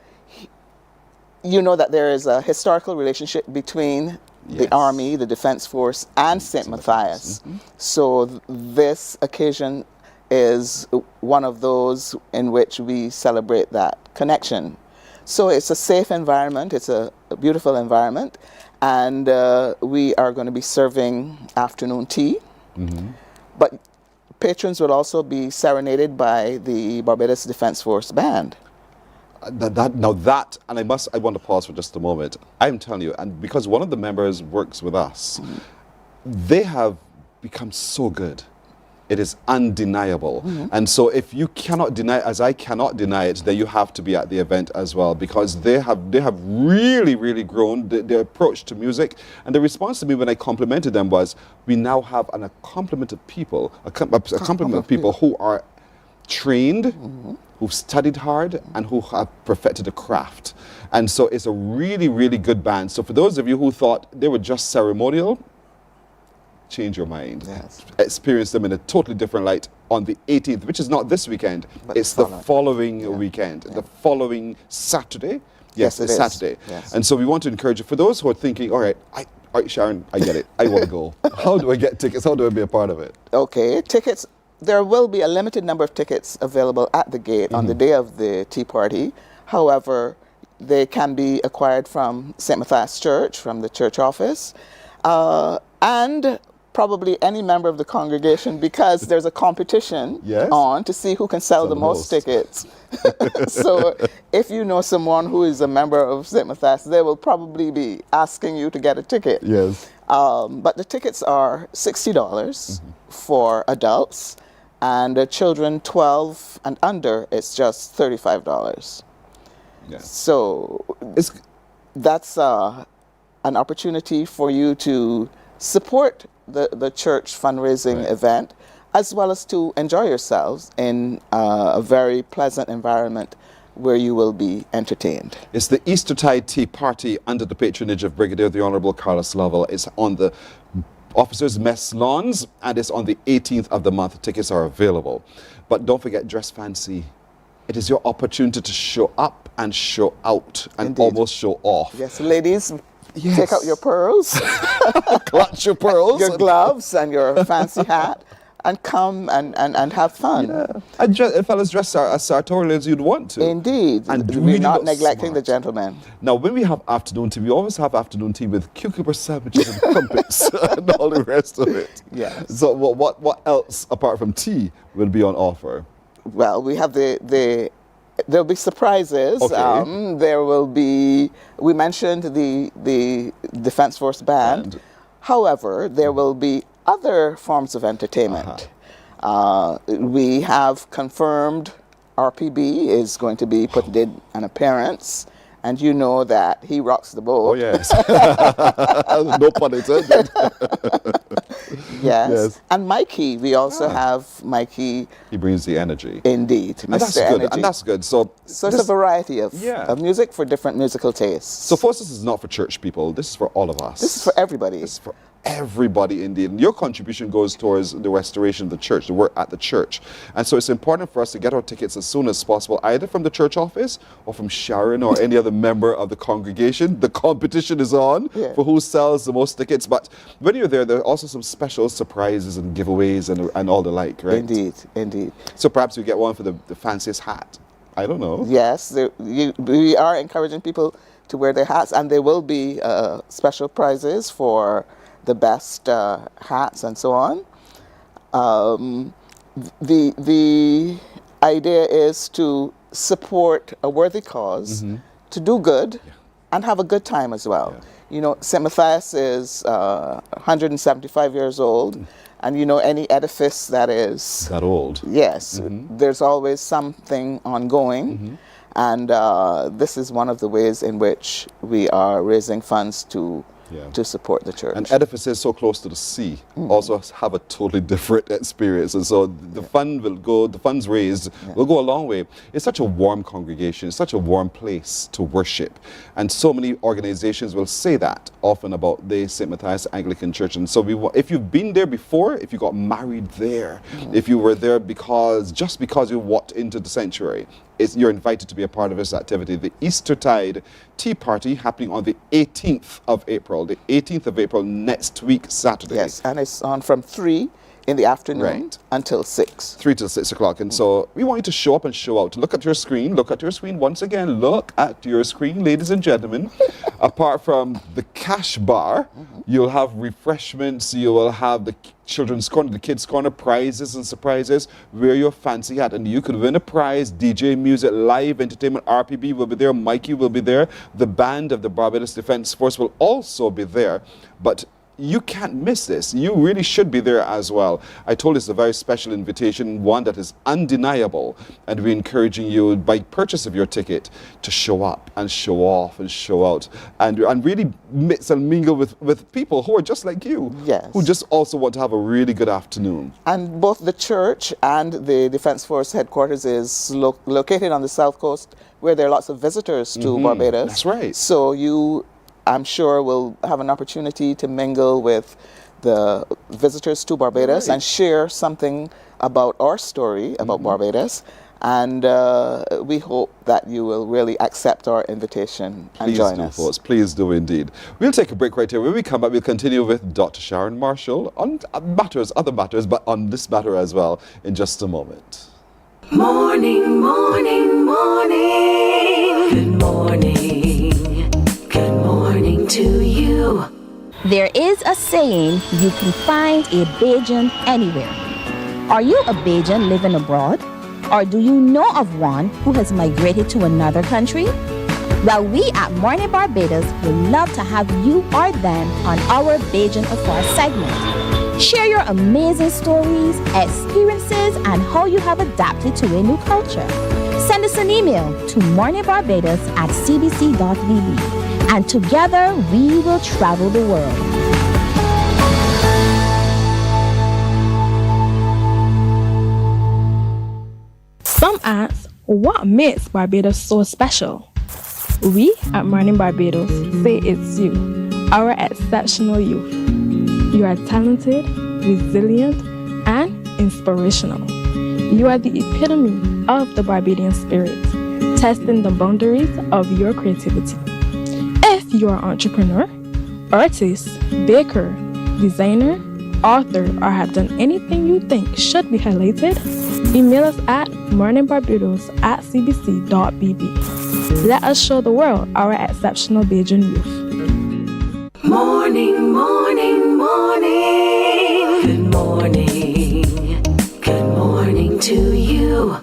you know that there is a historical relationship between the Army, the Defence Force, and St. Matthias. So this occasion is one of those in which we celebrate that connection. So it's a safe environment, it's a beautiful environment, and we are going to be serving afternoon tea. But patrons will also be serenaded by the Barbados Defence Force Band. And I want to pause for just a moment. I'm telling you, and because one of the members works with us, they have become so good. It is undeniable. And so if you cannot deny, as I cannot deny it, then you have to be at the event as well, because they have really grown their approach to music. And the response to me when I complimented them was, we now have a complement of people, a complement of people who are trained, who've studied hard, and who have perfected the craft. And so it's a really good band. So for those of you who thought they were just ceremonial, change your mind. Yes. Experience them in a totally different light on the 18th, which is not this weekend. But it's the following weekend, the following Saturday. Yes, it's Saturday. Yes. And so we want to encourage you. For those who are thinking, all right, Sharon, I get it. I want to go. How do I get tickets? How do I be a part of it? Okay, tickets. There will be a limited number of tickets available at the gate on the day of the tea party. However, they can be acquired from St. Matthias Church, from the church office. and probably any member of the congregation, because there's a competition Yes. on to see who can sell the most tickets. So if you know someone who is a member of St. Matthias, they will probably be asking you to get a ticket. Yes. But the tickets are $60 for adults, and children 12 and under, it's just $35. Yes. So It's that's an opportunity for you to support the church fundraising event, as well as to enjoy yourselves in a very pleasant environment where you will be entertained. It's the Eastertide Tea Party under the patronage of Brigadier the Honorable Carlos Lovell. It's on the Officers' Mess lawns, and it's on the 18th of the month. Tickets are available. But don't forget, dress fancy. It is your opportunity to show up and show out and Indeed. almost show off. Yes, ladies, Yes. take out your pearls, Clutch your pearls. your gloves, and your fancy hat, and come and have fun. And fellas, dress as sartorial as you'd want to. Indeed. And We're really not look neglecting the smart. gentlemen. Now, when we have afternoon tea, we always have afternoon tea with cucumber sandwiches and crumpets and all the rest of it. Yes. So what else, apart from tea, will be on offer? Well, we have there'll be surprises. Okay. There will be, we mentioned the Defense Force Band. However, there will be other forms of entertainment. We have confirmed RPB is going to be putting an appearance, and you know that he rocks the boat. Oh, yes. No pun intended. Yes. Yes. And Mikey, we also have Mikey. He brings the energy. Indeed, And that's Mr. good. Energy. And that's good. So it's this- a variety of music for different musical tastes. So Forces is not for church people. This is for all of us. This is for everybody. This is for everybody indeed. And your contribution goes towards the restoration of the church, the work at the church. And so it's important for us to get our tickets as soon as possible, either from the church office or from Sharon or any other member of the congregation. The competition is on for who sells the most tickets. But when you're there are also some special surprises and giveaways and all the like, right? Indeed, indeed. So perhaps you get one for the fanciest hat. I don't know. Yes, we are encouraging people to wear their hats, and there will be special prizes for the best hats and so on. The idea is to support a worthy cause, to do good, and have a good time as well. You know, St. Matthias is 175 years old, and you know, any edifice that is that old, yes, there's always something ongoing, and this is one of the ways in which we are raising funds to support the church. And edifices so close to the sea also have a totally different experience. And so the fund will go, the funds raised will go a long way. It's such a warm congregation. It's such a warm place to worship. And so many organizations will say that often about the St. Matthias Anglican Church. And so if you've been there before, if you got married there, if you were there just because you walked into the sanctuary, you're invited to be a part of this activity. The Eastertide Tea Party happening on the 18th of April. The 18th of April, next week, Saturday. Yes, and it's on from 3 in the afternoon until 6. 3 till 6 o'clock. And so we want you to show up and show out. Look at your screen. Look at your screen. Once again, look at your screen, ladies and gentlemen. Apart from the cash bar, you'll have refreshments. You will have the children's corner, the kids' corner, prizes and surprises. Wear your fancy hat and you could win a prize. DJ music, live entertainment. RPB will be there. Mikey will be there. The band of the Barbados Defense Force will also be there. But you can't miss this. You really should be there as well. I told you it's a very special invitation, one that is undeniable, and we're encouraging you by purchase of your ticket to show up and show off and show out and really mix and mingle with people who are just like you, who just also want to have a really good afternoon. And both the church and the Defense Force headquarters is located on the south coast, where there are lots of visitors to Barbados. That's right. So I'm sure we'll have an opportunity to mingle with the visitors to Barbados and share something about our story about Barbados. And we hope that you will really accept our invitation and join us. Folks. Please do indeed. We'll take a break right here. When we come back, we'll continue with Dr. Sharon Marshall on other matters, but on this matter as well in just a moment. Morning, morning, morning. Good morning. Good morning to you. There is a saying, you can find a Bajan anywhere. Are you a Bajan living abroad? Or do you know of one who has migrated to another country? Well, we at Mornin Barbados would love to have you or them on our Bajan Affair segment. Share your amazing stories, experiences, and how you have adapted to a new culture. Send us an email to morninbarbados@cbc.vb, and together we will travel the world. Some ask, what makes Barbados so special? We at Mornin Barbados say it's you, our exceptional youth. You are talented, resilient, and inspirational. You are the epitome of the Barbadian spirit, testing the boundaries of your creativity. If you are an entrepreneur, artist, baker, designer, author, or have done anything you think should be highlighted, email us at morninbarbados@cbc.bb. Let us show the world our exceptional Bajan youth. Morning, morning, morning. Good morning. Good morning to you.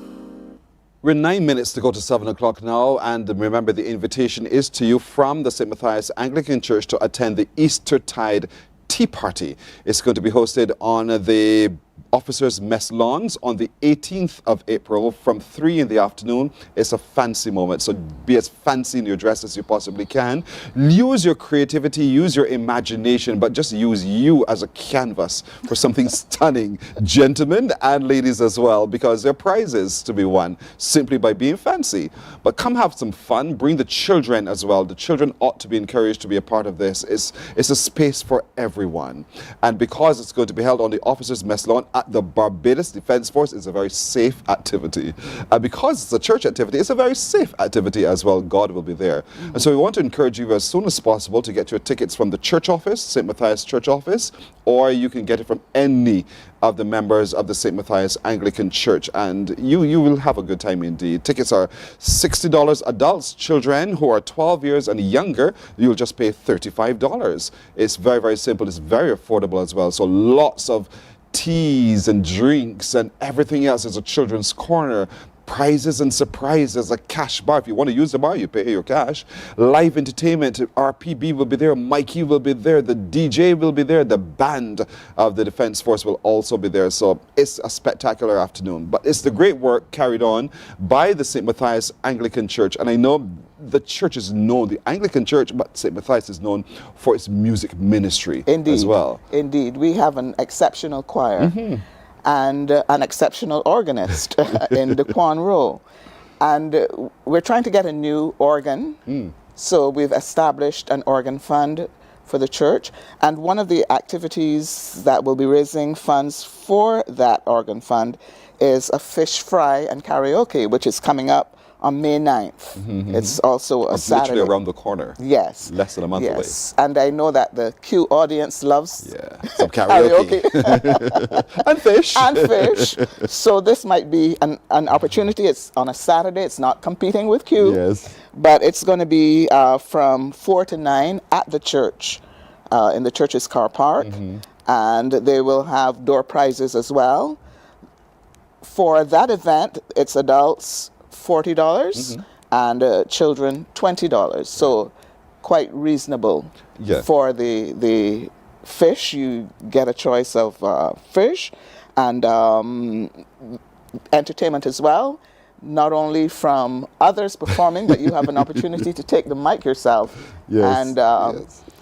We're 9 minutes to go to 7 o'clock now, and remember the invitation is to you from the St. Matthias Anglican Church to attend the Eastertide Tea Party. It's going to be hosted on the Officers' Mess Lawns on the 18th of April from 3 in the afternoon. It's a fancy moment, so be as fancy in your dress as you possibly can. Use your creativity, use your imagination, but just use you as a canvas for something stunning, gentlemen and ladies as well, because there are prizes to be won simply by being fancy. But come have some fun, bring the children as well. The children ought to be encouraged to be a part of this. It's a space for everyone. And because it's going to be held on the Officers' Mess Lawn at the Barbados Defence Force, is a very safe activity. And because it's a church activity, it's a very safe activity as well. God will be there. And so we want to encourage you as soon as possible to get your tickets from the church office, St. Matthias Church Office, or you can get it from any of the members of the St. Matthias Anglican Church, and you will have a good time indeed. Tickets are $60 adults. Children who are 12 years and younger, you'll just pay $35. It's very, very simple. It's very affordable as well. So lots of teas and drinks and everything else. Is a children's corner. Prizes and surprises, a cash bar. If you want to use the bar, you pay your cash. Live entertainment, RPB will be there, Mikey will be there, the DJ will be there, the band of the Defence Force will also be there. So it's a spectacular afternoon. But it's the great work carried on by the St. Matthias Anglican Church. And I know the church is known, the Anglican Church, but St. Matthias is known for its music ministry as well. Indeed. We have an exceptional choir. And an exceptional organist in the Quan Row. And we're trying to get a new organ. So we've established an organ fund for the church. And one of the activities that will be raising funds for that organ fund is a fish fry and karaoke, which is coming up on May 9th. It's also a Saturday. Literally around the corner. Yes. Less than a month away. And I know that the Q audience loves some karaoke. And fish. And fish. So this might be an opportunity. It's on a Saturday. It's not competing with Q. Yes. But it's going to be from 4 to 9 at the church, in the church's car park. And they will have door prizes as well. For that event, it's adults $40 and children $20. So quite reasonable. For the fish, you get a choice of fish and entertainment as well. Not only from others performing, but you have an opportunity to take the mic yourself and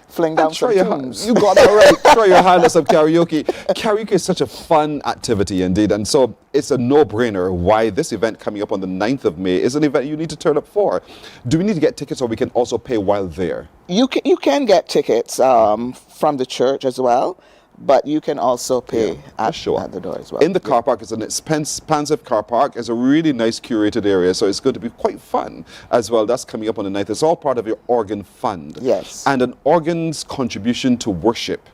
fling down some tunes. You got that right. Try your hand at some karaoke. Karaoke is such a fun activity indeed, and so it's a no-brainer why this event coming up on the 9th of May is an event you need to turn up for. Do we need to get tickets, or we can also pay while there? You can get tickets from the church as well, but you can also pay at the door as well. In the car park, it's an expansive car park. It's a really nice curated area, so it's going to be quite fun as well. That's coming up on the 9th. It's all part of your organ fund. Yes. And an organ's contribution to worship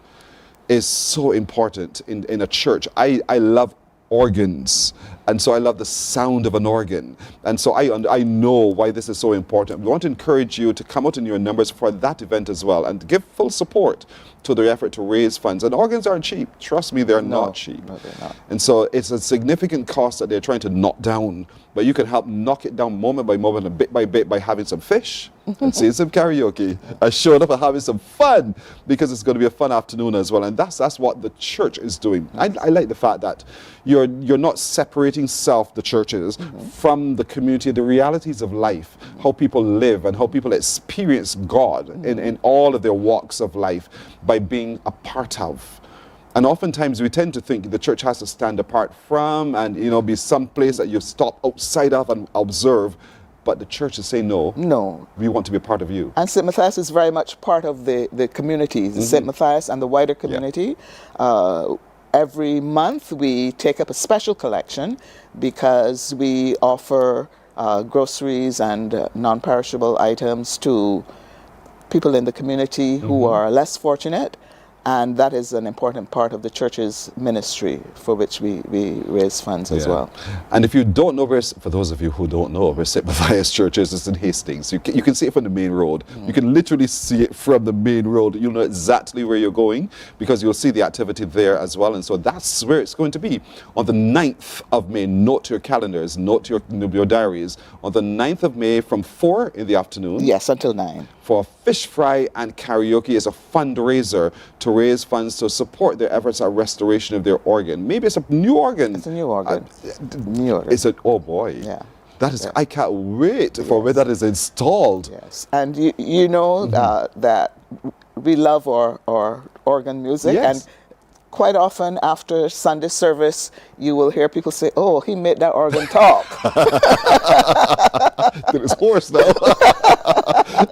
is so important in a church. I love organs. And so I love the sound of an organ. And so I know why this is so important. We want to encourage you to come out in your numbers for that event as well and give full support to their effort to raise funds. And organs aren't cheap. Trust me, they're not cheap. No, they're not. And so it's a significant cost that they're trying to knock down. But you can help knock it down moment by moment and bit by bit by having some fish and seeing some karaoke and showing up and having some fun, because it's going to be a fun afternoon as well. And that's what the church is doing. I like the fact that you're not separating the churches from the community, the realities of life, how people live and how people experience God in all of their walks of life by being a part of. And oftentimes we tend to think the church has to stand apart from and, be some place that you stop outside of and observe. But the church is saying, no, we want to be a part of you. And St. Matthias is very much part of the community, St. Matthias and the wider community. Yeah. Every month we take up a special collection because we offer groceries and non-perishable items to people in the community who are less fortunate. And that is an important part of the church's ministry, for which we raise funds as well. And if you don't know for those of you who don't know where St. Matthias Church is, it's in Hastings. You can see it from the main road. You can literally see it from the main road. You'll know exactly where you're going because you'll see the activity there as well. And so that's where it's going to be. On the 9th of May, note your calendars, note your diaries. On the 9th of May from 4 in the afternoon. Yes, until 9. For fish fry and karaoke is a fundraiser to raise funds to support their efforts at restoration of their organ. Maybe it's a new organ. It's a new organ. New organ. Oh boy. Yeah. That is, I can't wait for when that is installed. Yes. And you know that we love our organ music. Yes. And quite often after Sunday service, you will hear people say, oh, he made that organ talk. It's hoarse now.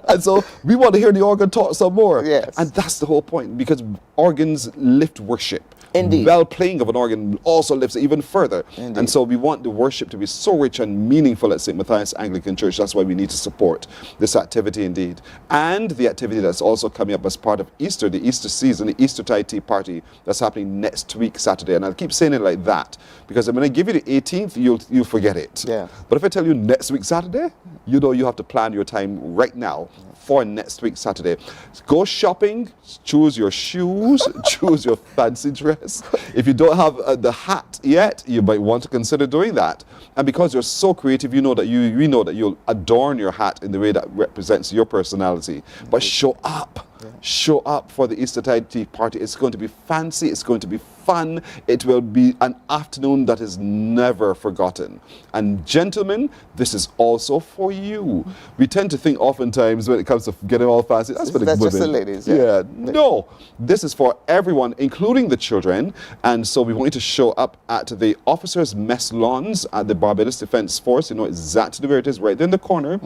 And so we want to hear the organ talk some more. Yes. And that's the whole point, because organs lift worship. Indeed. Well playing of an organ also lifts it even further. Indeed. And so we want the worship to be so rich and meaningful at St. Matthias Anglican Church. That's why we need to support this activity indeed. And the activity that's also coming up as part of Easter, the Easter season, the Eastertide Tea Party that's happening next week, Saturday. And I'll keep saying it like that because when I give you the 18th, you'll forget it. Yeah. But if I tell you next week, Saturday, you know you have to plan your time right now for next week, Saturday. Go shopping, choose your shoes, choose your fancy dress. If you don't have the hat yet, you might want to consider doing that. And because you're so creative, we know that you'll adorn your hat in the way that represents your personality. But show up. Yeah. Show up for the Eastertide Tea Party. It's going to be fancy. It's going to be fun. It will be an afternoon that is never forgotten. And gentlemen, this is also for you. We tend to think oftentimes when it comes to getting all fancy, that's for the women. That's just the ladies. Yeah. No, this is for everyone, including the children. And so we want you to show up at the officers' mess lawns at the Barbados Defence Force. You know exactly where it is, right there in the corner.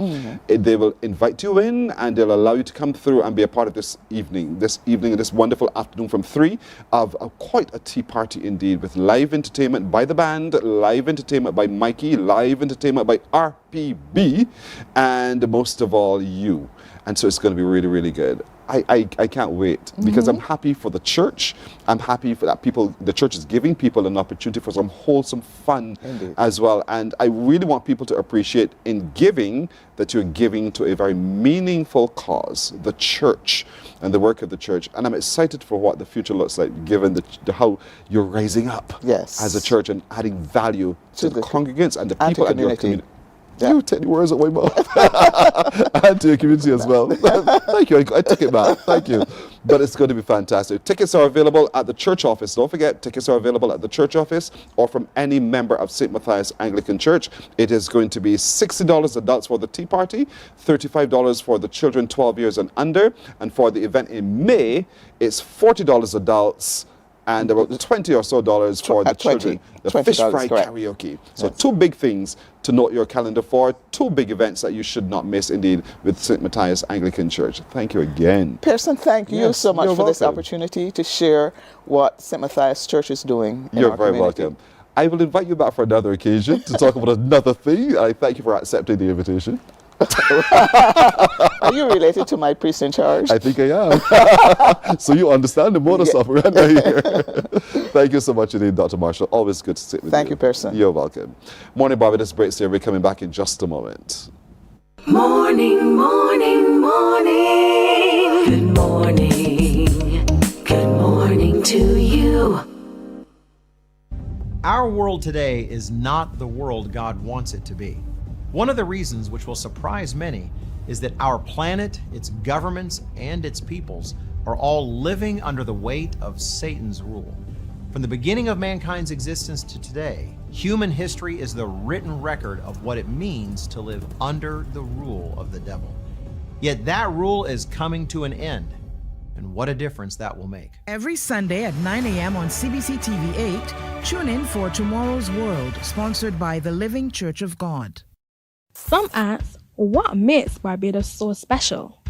They will invite you in and they'll allow you to come through and be a part of this wonderful afternoon from 3 of quite a tea party indeed, with live entertainment by the band, live entertainment by Mikey, live entertainment by RPB, and most of all you. And so it's going to be really, really good. I can't wait because I'm happy for the church. I'm happy for that the church is giving people an opportunity for some wholesome fun as well. And I really want people to appreciate in giving that you're giving to a very meaningful cause, the church and the work of the church. And I'm excited for what the future looks like, given how you're rising up as a church and adding value to the congregants and the people and your community. You take the words out of my mouth. And to your community as well. Thank you. I took it back. Thank you. But it's going to be fantastic. Tickets are available at the church office. Don't forget, tickets are available at the church office or from any member of St. Matthias Anglican Church. It is going to be $60 adults for the tea party, $35 for the children 12 years and under. And for the event in May, it's $40 adults and about $20 or so for the children. The fish fry karaoke. So two big things to note your calendar for. Two big events that you should not miss indeed with St. Matthias Anglican Church. Thank you again. Pearson, thank you so much for this opportunity to share what St. Matthias Church is doing in You're our very community. welcome. I will invite you back for another occasion to talk about another thing. I thank you for accepting the invitation. Are you related to my priest in charge? I think I am. So you understand the modus operandi here. Thank you so much indeed, Dr. Marshall. Always good to sit with you. Thank you, Pearson. You're welcome. Morning Barbados breaks here. We're coming back in just a moment. Morning, morning, morning. Good morning. Good morning to you. Our world today is not the world God wants it to be. One of the reasons, which will surprise many, is that our planet, its governments, and its peoples are all living under the weight of Satan's rule. From the beginning of mankind's existence to today, human history is the written record of what it means to live under the rule of the devil. Yet that rule is coming to an end, and what a difference that will make. Every Sunday at 9 a.m. on CBC TV 8, tune in for Tomorrow's World, sponsored by the Living Church of God. Some ask, what makes Barbados so special?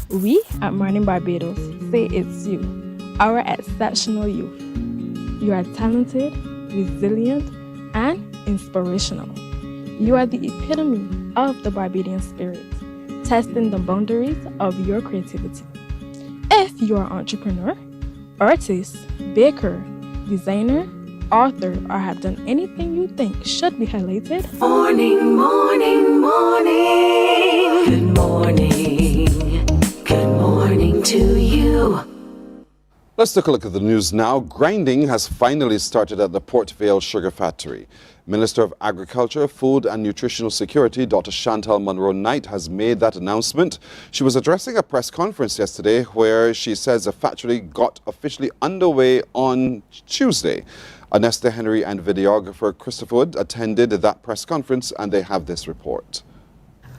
We at Mornin Barbados say it's you, our exceptional youth. You are talented, resilient, and inspirational. You are the epitome of the Barbadian spirit, testing the boundaries of your creativity. If you are an entrepreneur, artist, baker, designer, author, or have done anything you think should be highlighted, Morning, morning, morning. Good morning. Good morning to you. Let's take a look at the news now. Grinding has finally started at the Port Vale Sugar Factory. Minister of Agriculture, Food and Nutritional Security, Dr. Chantal Munro-Knight, has made that announcement. She was addressing a press conference yesterday where she says the factory got officially underway on Tuesday. Anesta Henry and videographer Christopher Wood attended that press conference, and they have this report.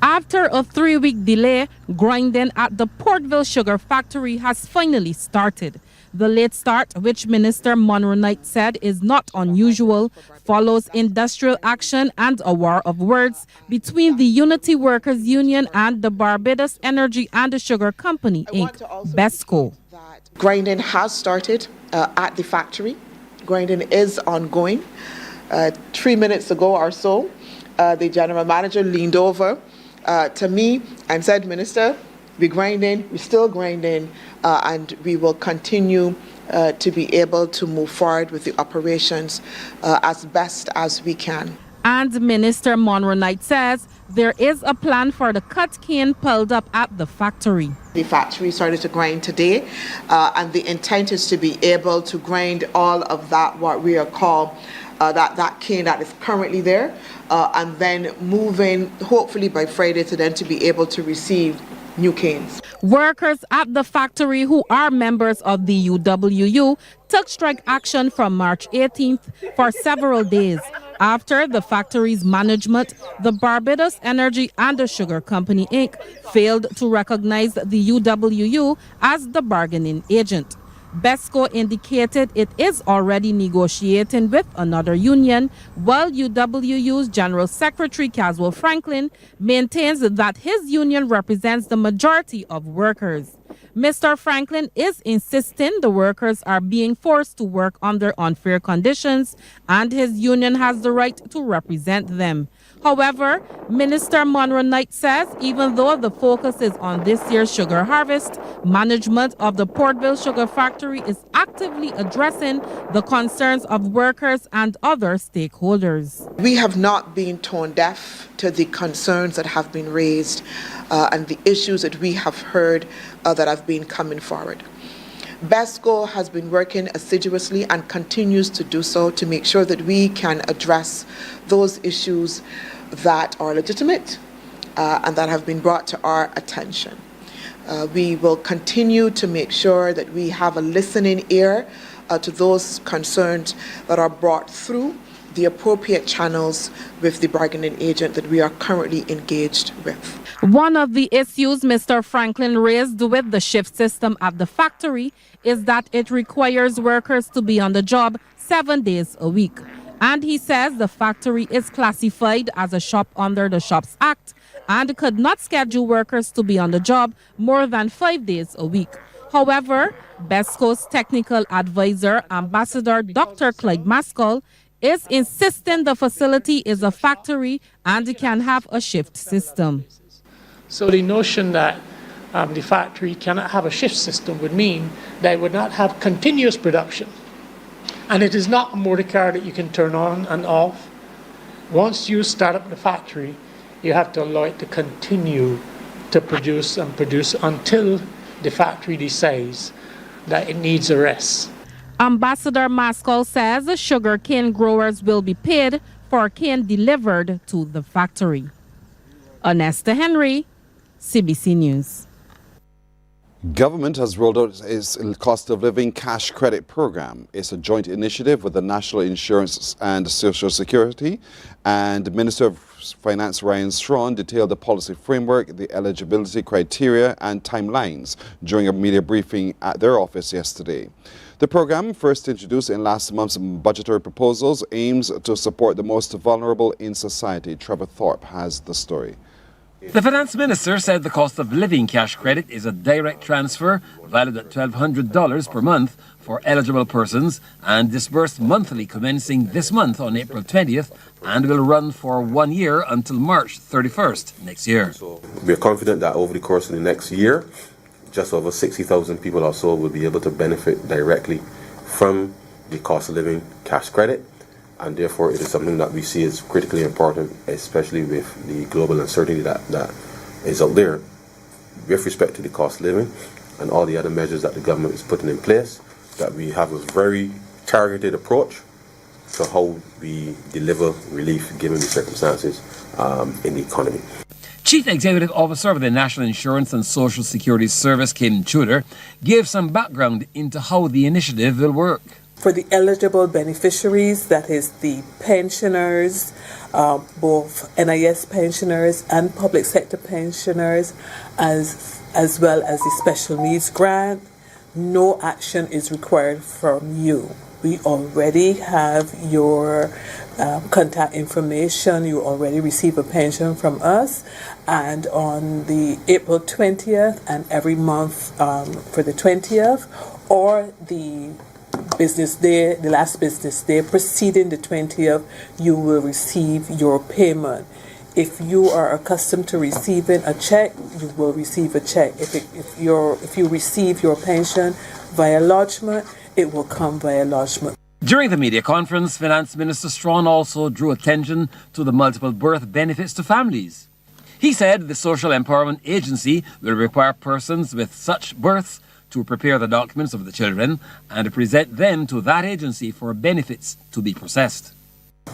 After a 3-week delay, grinding at the Port Vale Sugar Factory has finally started. The late start, which Minister Munro-Knight said is not unusual, follows industrial action and a war of words between the Unity Workers Union and the Barbados Energy and the Sugar Company, Inc., BESCO. Grinding has started at the factory. Grinding is ongoing. 3 minutes ago or so, the general manager leaned over to me and said, Minister, we're grinding, we're still grinding, and we will continue to be able to move forward with the operations as best as we can. And Minister Munro-Knight says there is a plan for the cut cane pulled up at the factory. The factory started to grind today, and the intent is to be able to grind all of that, what we are called that cane that is currently there, and then moving hopefully by Friday to then to be able to receive new canes. Workers at the factory who are members of the UWU took strike action from March 18th for several days after the factory's management, the Barbados Energy and the Sugar Company, Inc., failed to recognize the UWU as the bargaining agent. BESCO indicated it is already negotiating with another union, while UWU's General Secretary Caswell Franklin maintains that his union represents the majority of workers. Mr. Franklin is insisting the workers are being forced to work under unfair conditions and his union has the right to represent them. However, Minister Munro-Knight says even though the focus is on this year's sugar harvest, management of the Port Vale Sugar Factory is actively addressing the concerns of workers and other stakeholders. We have not been tone deaf to the concerns that have been raised and the issues that we have heard that have been coming forward. BESCO has been working assiduously and continues to do so to make sure that we can address those issues that are legitimate and that have been brought to our attention. We will continue to make sure that we have a listening ear to those concerns that are brought through the appropriate channels with the bargaining agent that we are currently engaged with. One of the issues Mr. Franklin raised with the shift system at the factory is that it requires workers to be on the job 7 days a week. And he says the factory is classified as a shop under the Shops Act and could not schedule workers to be on the job more than 5 days a week. However, BESCO's technical advisor, Ambassador Dr. Clyde Maskell, is insisting the facility is a factory and can have a shift system. So the notion that the factory cannot have a shift system would mean that it would not have continuous production. And it is not a motor car that you can turn on and off. Once you start up the factory, you have to allow it to continue to produce and produce until the factory decides that it needs a rest. Ambassador Maskell says sugarcane growers will be paid for cane delivered to the factory. Onesta Henry, CBC News. Government has rolled out its cost of living cash credit program. It's a joint initiative with the National Insurance and Social Security, and Minister of Finance Ryan Strawn detailed the policy framework, the eligibility criteria and timelines during a media briefing at their office yesterday. The program, first introduced in last month's budgetary proposals, aims to support the most vulnerable in society. Trevor Thorpe has the story. The Finance Minister said the cost of living cash credit is a direct transfer valued at $1,200 per month for eligible persons and disbursed monthly commencing this month on April 20th and will run for 1 year until March 31st next year. We are confident that over the course of the next year, just over 60,000 people or so will be able to benefit directly from the cost of living cash credit. And therefore, it is something that we see as critically important, especially with the global uncertainty that is out there with respect to the cost of living and all the other measures that the government is putting in place, that we have a very targeted approach to how we deliver relief given the circumstances in the economy. Chief Executive Officer of the National Insurance and Social Security Service, Kim Tudor, gave some background into how the initiative will work. For the eligible beneficiaries, that is the pensioners, both NIS pensioners and public sector pensioners, as well as the special needs grant, no action is required from you. We already have your contact information. You already receive a pension from us. And on the April 20th and every month for the 20th or the business day, the last business day preceding the 20th, you will receive your payment. If you are accustomed to receiving a check, you will receive a check. If you receive your pension via lodgement, it will come via lodgement. During the media conference, Finance Minister Strawn also drew attention to the multiple birth benefits to families. He said the Social Empowerment Agency will require persons with such births to prepare the documents of the children and to present them to that agency for benefits to be processed.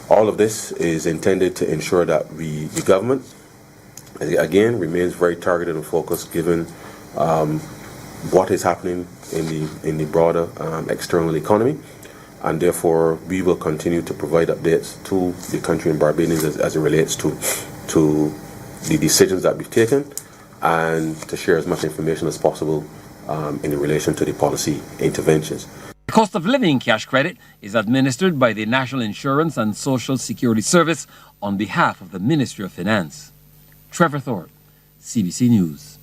All of this is intended to ensure that the government, again, remains very targeted and focused given what is happening in the broader external economy. And therefore, we will continue to provide updates to the country and Barbadians as it relates to the decisions that we've taken and to share as much information as possible in relation to the policy interventions. The cost of living cash credit is administered by the National Insurance and Social Security Service on behalf of the Ministry of Finance. Trevor Thorpe, CBC News.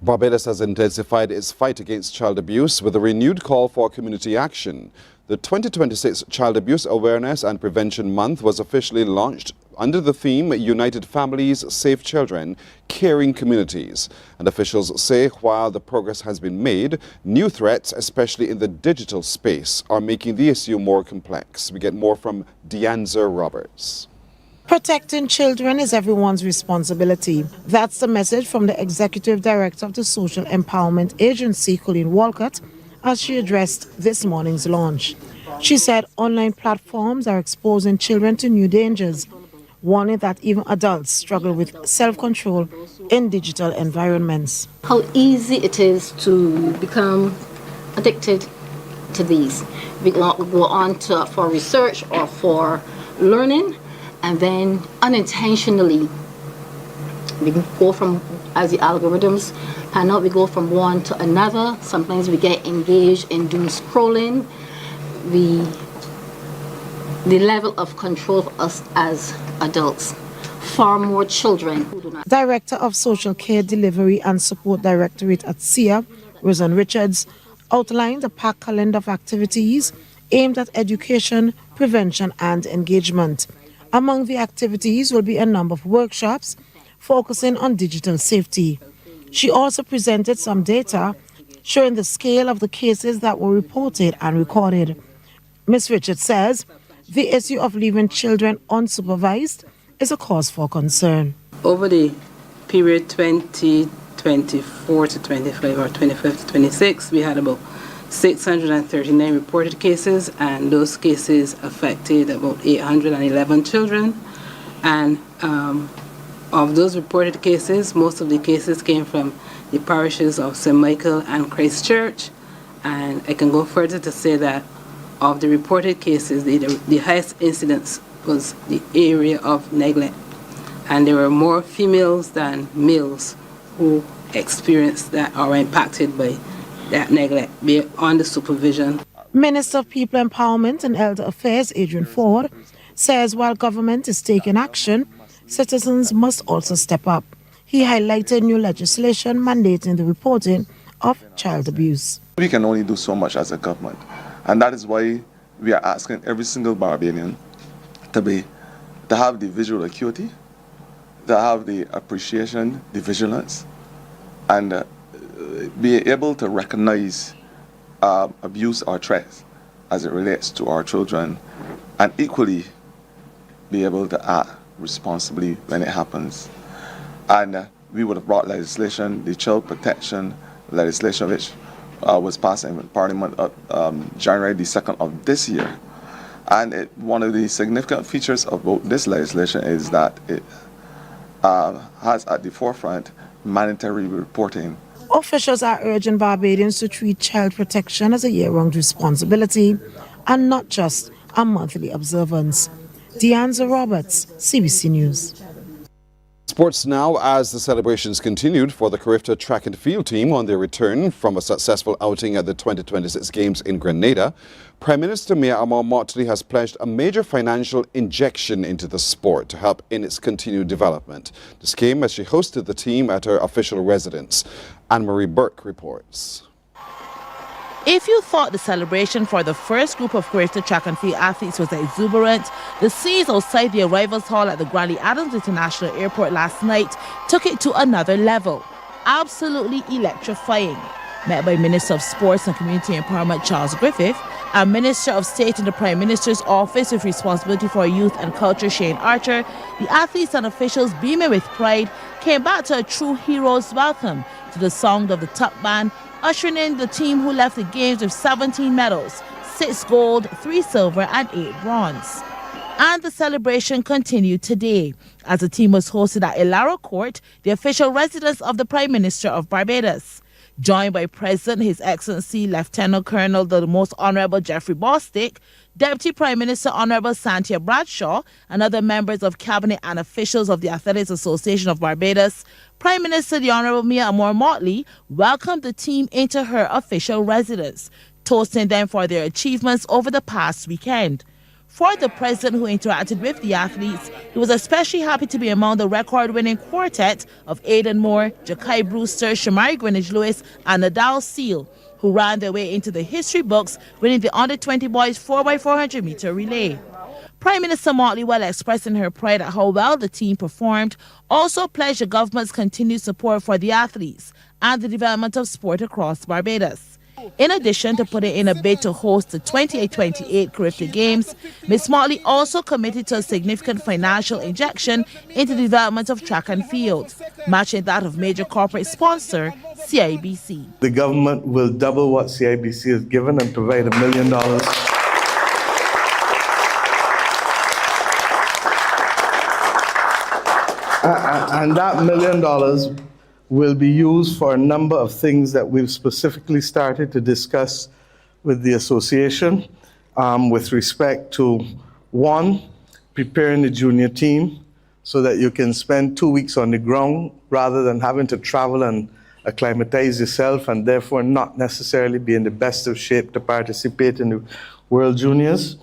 Barbados has intensified its fight against child abuse with a renewed call for community action. The 2026 Child Abuse Awareness and Prevention Month was officially launched under the theme United Families, Safe Children, Caring Communities. And officials say while the progress has been made, new threats, especially in the digital space, are making the issue more complex. We get more from Deanza Roberts. Protecting children is everyone's responsibility. That's the message from the Executive Director of the Social Empowerment Agency, Colleen Walcott, as she addressed this morning's launch. She said online platforms are exposing children to new dangers, warning that even adults struggle with self-control in digital environments. How easy it is to become addicted to these. We go on for research or for learning, and then unintentionally we go from, as the algorithms pan out, we go from one to another. Sometimes we get engaged in doom scrolling. The level of control for us as adults, far more children who do not. Director of Social Care Delivery and Support Directorate at SIA, Rosanne Richards, outlined a packed calendar of activities aimed at education, prevention and engagement. Among the activities will be a number of workshops focusing on digital safety. She also presented some data showing the scale of the cases that were reported and recorded. Ms. Richards says the issue of leaving children unsupervised is a cause for concern. Over the period 2024 to 25 or 25 to 26, we had about 639 reported cases, and those cases affected about 811 children. And of those reported cases, most of the cases came from the parishes of St. Michael and Christchurch. And I can go further to say that of the reported cases, the highest incidence was the area of neglect. And there were more females than males who experienced that or were impacted by that neglect beyond the supervision. Minister of People Empowerment and Elder Affairs, Adrian Ford, says while government is taking action, citizens must also step up. He highlighted new legislation mandating the reporting of child abuse. We can only do so much as a government, and that is why we are asking every single Barbadian to have the visual acuity, to have the appreciation, the vigilance, and be able to recognize abuse or threats as it relates to our children, and equally be able to act responsibly when it happens. And we would have brought legislation, the child protection legislation, which was passed in Parliament January the 2nd of this year. And one of the significant features about this legislation is that it has at the forefront mandatory reporting. Officials are urging Barbadians to treat child protection as a year-round responsibility and not just a monthly observance. Deanza Roberts, CBC News. Sports now as the celebrations continued for the Carifta track and field team on their return from a successful outing at the 2026 Games in Grenada. Prime Minister Mia Amor Motley has pledged a major financial injection into the sport to help in its continued development. This came as she hosted the team at her official residence. Anne-Marie Burke reports. If you thought the celebration for the first group of Carifta track and field athletes was exuberant, the scenes outside the arrivals hall at the Granley Adams International Airport last night took it to another level. Absolutely electrifying. Met by Minister of Sports and Community Empowerment Charles Griffith and Minister of State in the Prime Minister's Office with Responsibility for Youth and Culture Shane Archer, the athletes and officials beaming with pride came back to a true hero's welcome to the sound of the top band, ushering in the team who left the games with 17 medals, 6 gold, 3 silver and 8 bronze. And the celebration continued today as the team was hosted at Ilara Court, the official residence of the Prime Minister of Barbados. Joined by President His Excellency Lieutenant Colonel the Most Honourable Jeffrey Bostick, Deputy Prime Minister Honourable Santia Bradshaw, and other members of Cabinet and officials of the Athletics Association of Barbados, Prime Minister the Honourable Mia Amor Motley welcomed the team into her official residence, toasting them for their achievements over the past weekend. For the president who interacted with the athletes, he was especially happy to be among the record-winning quartet of Aidan Moore, Jakai Brewster, Shamari Greenwich-Lewis and Nadal Seal, who ran their way into the history books, winning the under-20 boys 4x400 meter relay. Prime Minister Motley, while expressing her pride at how well the team performed, also pledged the government's continued support for the athletes and the development of sport across Barbados. In addition to putting in a bid to host the 28-28 Carifta Games, Ms. Motley also committed to a significant financial injection into the development of track and field, matching that of major corporate sponsor CIBC. The government will double what CIBC has given and provide $1 million. And that $1 million will be used for a number of things that we've specifically started to discuss with the association with respect to, one, preparing the junior team so that you can spend 2 weeks on the ground rather than having to travel and acclimatize yourself and therefore not necessarily be in the best of shape to participate in the World Juniors.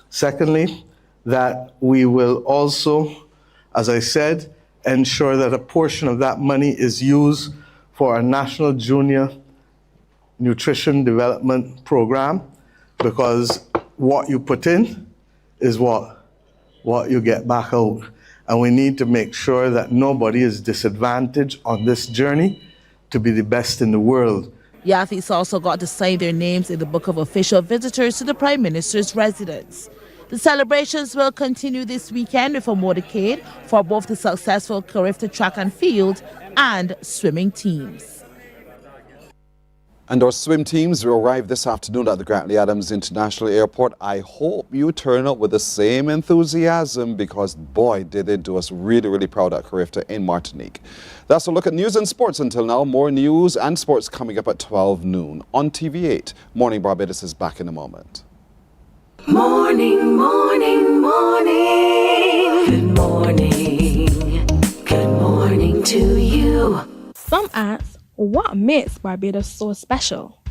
Secondly, that we will also, as I said, ensure that a portion of that money is used for a national junior nutrition development program, because what you put in is what you get back out. and we need to make sure that nobody is disadvantaged on this journey to be the best in the world. The athletes also got to sign their names in the book of official visitors to the Prime Minister's residence. The celebrations will continue this weekend with a motorcade for both the successful Carifta track and field and swimming teams. And our swim teams will arrive this afternoon at the Grantley Adams International Airport. I hope you turn up with the same enthusiasm because, boy, did they do us really, really proud at Carifta in Martinique. That's a look at news and sports until now. More news and sports coming up at 12 noon on TV8. Morning Barbados is back in a moment. Morning, morning, morning. Good morning. Good morning to you. Some ask, what makes Barbados so special?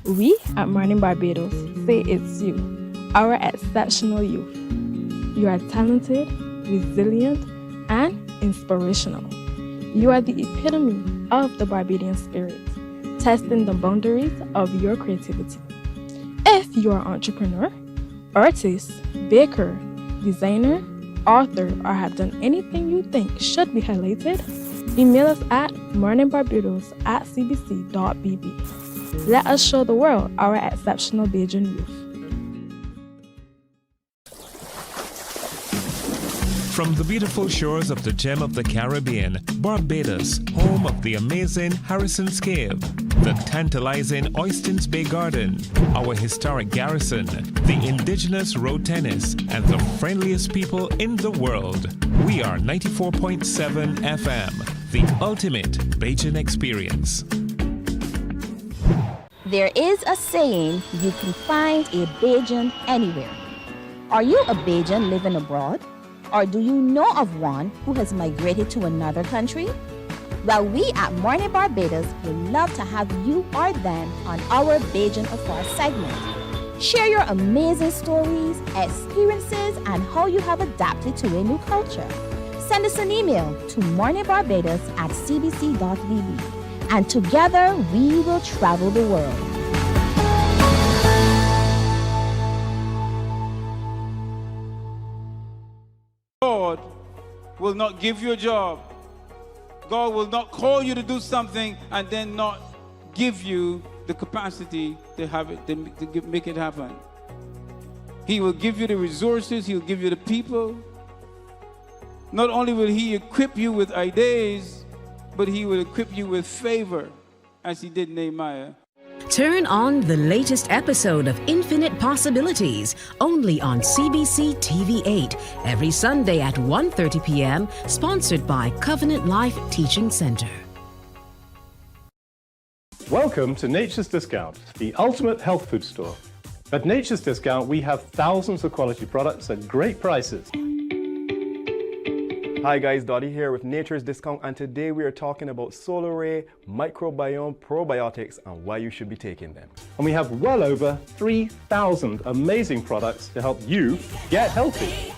We at Mornin Barbados say it's you, our exceptional youth. You are talented, resilient, and inspirational. You are the epitome of the Barbadian spirit, testing the boundaries of your creativity. If you are an entrepreneur, artist, baker, designer, author, or have done anything you think should be highlighted, email us at morninbarbados@cbc.bb. Let us show the world our exceptional Bajan youth. From the beautiful shores of the gem of the Caribbean, Barbados, home of the amazing Harrison's Cave, the tantalizing Oystins Bay Garden, our historic garrison, the indigenous road tennis, and the friendliest people in the world. We are 94.7 FM, the ultimate Bajan experience. There is a saying, you can find a Bajan anywhere. Are you a Bajan living abroad? Or do you know of one who has migrated to another country? Well, we at Mornin Barbados would love to have you or them on our Bajan Afar segment. Share your amazing stories, experiences, and how you have adapted to a new culture. Send us an email to morninbarbados@cbc.bb, and together we will travel the world. God will not give you a job. God will not call you to do something and then not give you the capacity to have it, to make it happen. He will give you the resources. He'll give you the people. Not only will He equip you with ideas, but He will equip you with favor, as He did Nehemiah. Turn on the latest episode of Infinite Possibilities, only on CBC TV8, every Sunday at 1:30 p.m., sponsored by Covenant Life Teaching Center. Welcome to Nature's Discount, the ultimate health food store. At Nature's Discount, we have thousands of quality products at great prices. Hi guys, Dottie here with Nature's Discount, and today we are talking about Solar Ray, microbiome, probiotics, and why you should be taking them. And we have well over 3,000 amazing products to help you get healthy.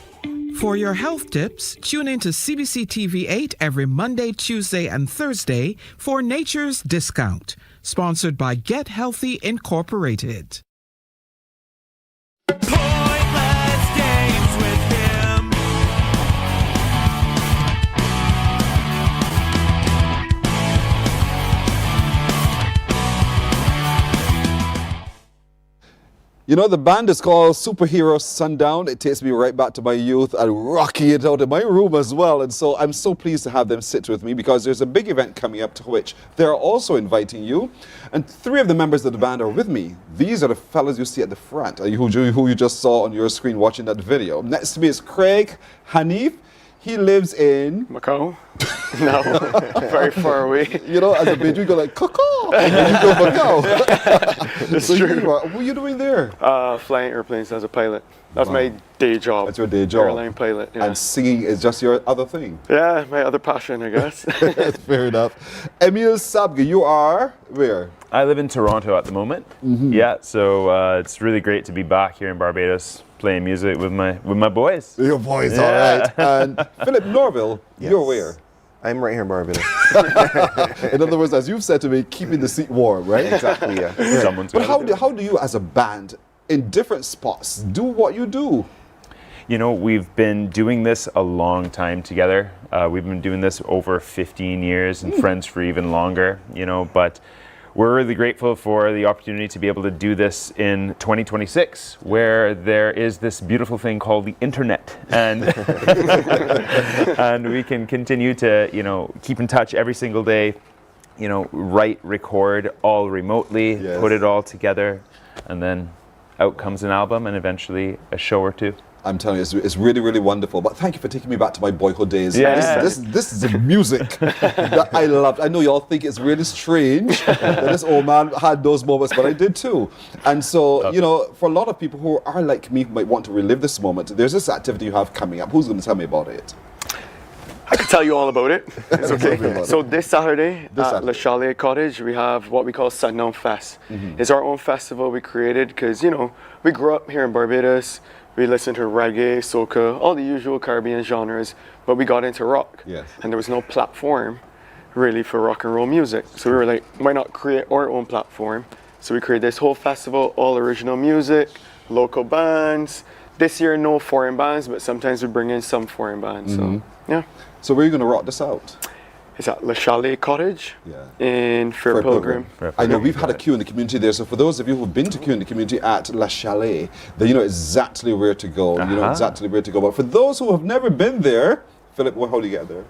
For your health tips, tune in to CBC TV8 every Monday, Tuesday, and Thursday for Nature's Discount, sponsored by Get Healthy Incorporated. You know, the band is called Superhero Sundown. It takes me right back to my youth and rocking it out in my room as well. And so I'm so pleased to have them sit with me because there's a big event coming up to which they're also inviting you. And 3 of the members of the band are with me. These are the fellas you see at the front, who you just saw on your screen watching that video. Next to me is Craig Hanif. He lives in Macau. No, very far away. You know, as a Bajan, you go like, Caw, and you go Macau. That's so true. What are you doing there? Flying airplanes as a pilot. That's my day job. That's your day job. Airline pilot. Yeah. And singing is just your other thing. Yeah, my other passion, I guess. Fair enough. Emil Sabga, you are where? I live in Toronto at the moment. Mm-hmm. Yeah, so it's really great to be back here in Barbados, playing music with my boys. Your boys, yeah. All right. And Philip Norville, yes. You're where? I'm right here in Barbados. In other words, as you've said to me, keeping the seat warm, right? Exactly, yeah. Right. But how do you, as a band, in different spots, do what you do? you know, we've been doing this a long time together. We've been doing this over 15 years and friends for even longer, you know, but we're really grateful for the opportunity to be able to do this in 2026, where there is this beautiful thing called the internet, and and we can continue to, you know, keep in touch every single day, you know, write, record all remotely, put it all together, and then out comes an album and eventually a show or two. I'm telling you, it's really, really wonderful. But thank you for taking me back to my boyhood days. Yeah. This is the music that I loved. I know you all think it's really strange that this old man had those moments, but I did too. And so, you know, for a lot of people who are like me, who might want to relive this moment, there's this activity you have coming up. Who's going to tell me about it? I can tell you all about it. It's okay. So this Saturday at Le Chalet Cottage, we have what we call Sundown Fest. It's our own festival we created because, you know, we grew up here in Barbados. We listened to reggae, soca, all the usual Caribbean genres, but we got into rock. Yes. And there was no platform really for rock and roll music. So we were like, why not create our own platform? So we created this whole festival, all original music, local bands. This year, no foreign bands, but sometimes we bring in some foreign bands. So, yeah. So where are you going to rock this out? It's at Le Chalet Cottage in Fair Pilgrim. I know we've had a queue in the community there, so for those of you who've been to queue in the community at Le Chalet, then you know exactly where to go. You know exactly where to go. But for those who have never been there, Philip, how do you get there?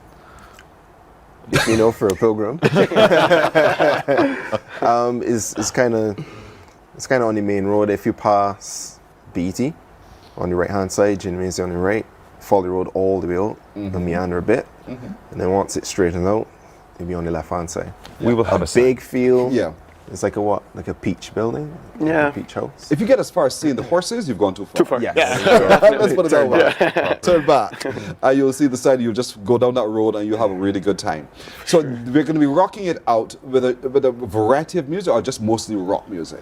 If you know, for a pilgrim, it's kind of on the main road. If you pass BT on the right hand side, Genovese on the right, follow the road all the way out and meander a bit, and then once it's straightened out, you'll be on the left hand side. We will have a big field. Yeah. It's like a what? Like a peach building? Yeah. Like a peach house. If you get as far as seeing the horses, you've gone too far. Too far. Yes. Let's put it that way. Turn back. And you'll see the side, you'll just go down that road and you'll have a really good time. So we're going to be rocking it out with a variety of music, or just mostly rock music?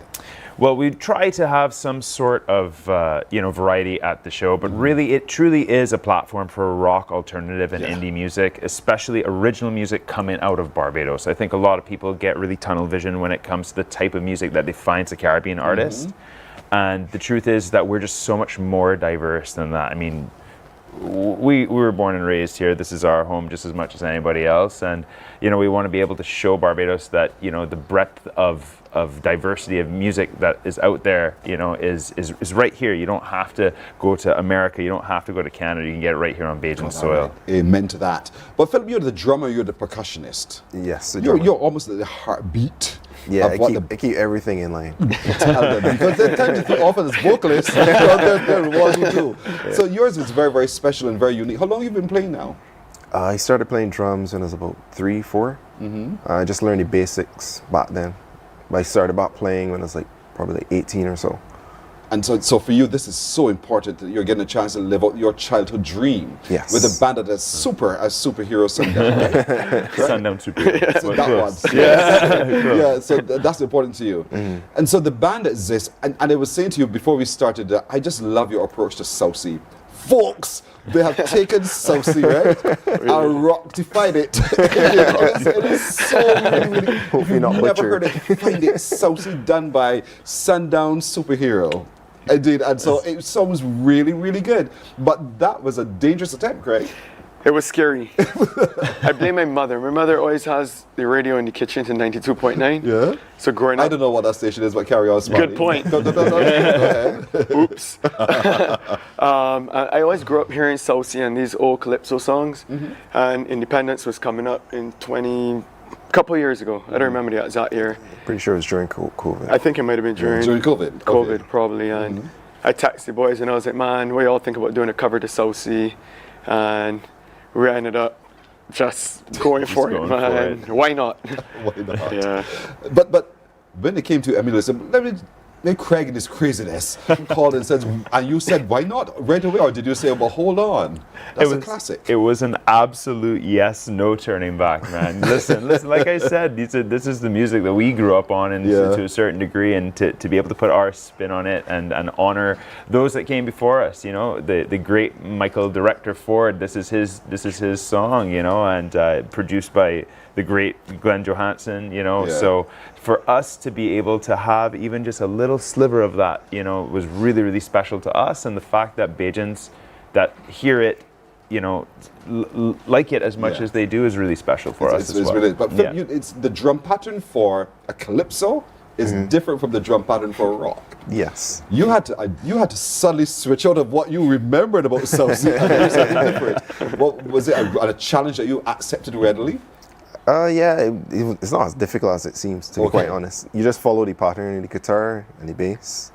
Well, we try to have some sort of you know, variety at the show, but really it truly is a platform for rock, alternative, and indie music, especially original music coming out of Barbados. I think a lot of people get really tunnel vision when it comes to the type of music that defines a Caribbean artist. And the truth is that we're just so much more diverse than that. I mean, we were born and raised here. This is our home just as much as anybody else, and you know, we want to be able to show Barbados that, you know, the breadth of diversity of music that is out there, you know, is right here. You don't have to go to America, you don't have to go to Canada, you can get it right here on Bajan soil. Amen to that. But Philip, you're the drummer, you're the percussionist. Yes, the You're drummer. almost the heartbeat. Yeah, of I keep everything in line. Tell them, because they tend to think often as vocalists, they're what you do. So yours is very, very special and very unique. How long have you been playing now? I started playing drums when I was about 3, 4. I just learned the basics back then. But I started back playing when I was like probably like 18 or so. And so for you, this is so important that you're getting a chance to live out your childhood dream. Yes. With a band that is superhero Sundown. Right? Sundown superhero. So that one. Yeah, so that's important to you. And so the band exists, and I was saying to you before we started that I just love your approach to Saucy. Folks, they have taken Saucy, right? And rocktified it. It is so really, Hopefully not never butchered. heard it. Find it Saucy done by Sundown Superhero. I did, and so it sounds really, really good. But that was a dangerous attempt, Craig. It was scary. I blame my mother. My mother always has the radio in the kitchen to 92.9. Yeah? So growing up... I don't know what that station is, but carry on, Smarty. Good point. No, go ahead. Oops. I always grew up hearing Saucy and these old calypso songs. And Independence was coming up in a couple of years ago. I don't remember the exact year. Pretty sure it was during COVID. I think it might have been during COVID. COVID, probably. And I texted the boys and I was like, man, what do y'all think about doing a cover to Saucy? And we ended up just going for it, man. Why not? Why not? Yeah. But when it came to Emilio, then Craig in his craziness called and said, and you said, why not right away? Or did you say, well, hold on? That's a classic. It was an absolute yes, no turning back, man. Listen, like I said, this is the music that we grew up on, and to a certain degree, and to be able to put our spin on it and honor those that came before us, you know, the great Michael Director Ford, this is his song, you know, and produced by the great Glenn Johansson, you know, so for us to be able to have even just a little sliver of that, you know, was really, really special to us. And the fact that Bajans that hear it, like it as much as they do is really special for us as well. Really, but it's the drum pattern for a calypso is different from the drum pattern for rock. Yes. You had to suddenly switch out of what you remembered about Southsea and do something different. What was it a challenge that you accepted readily? Yeah, it's not as difficult as it seems, to be quite honest. You just follow the pattern in the guitar and the bass,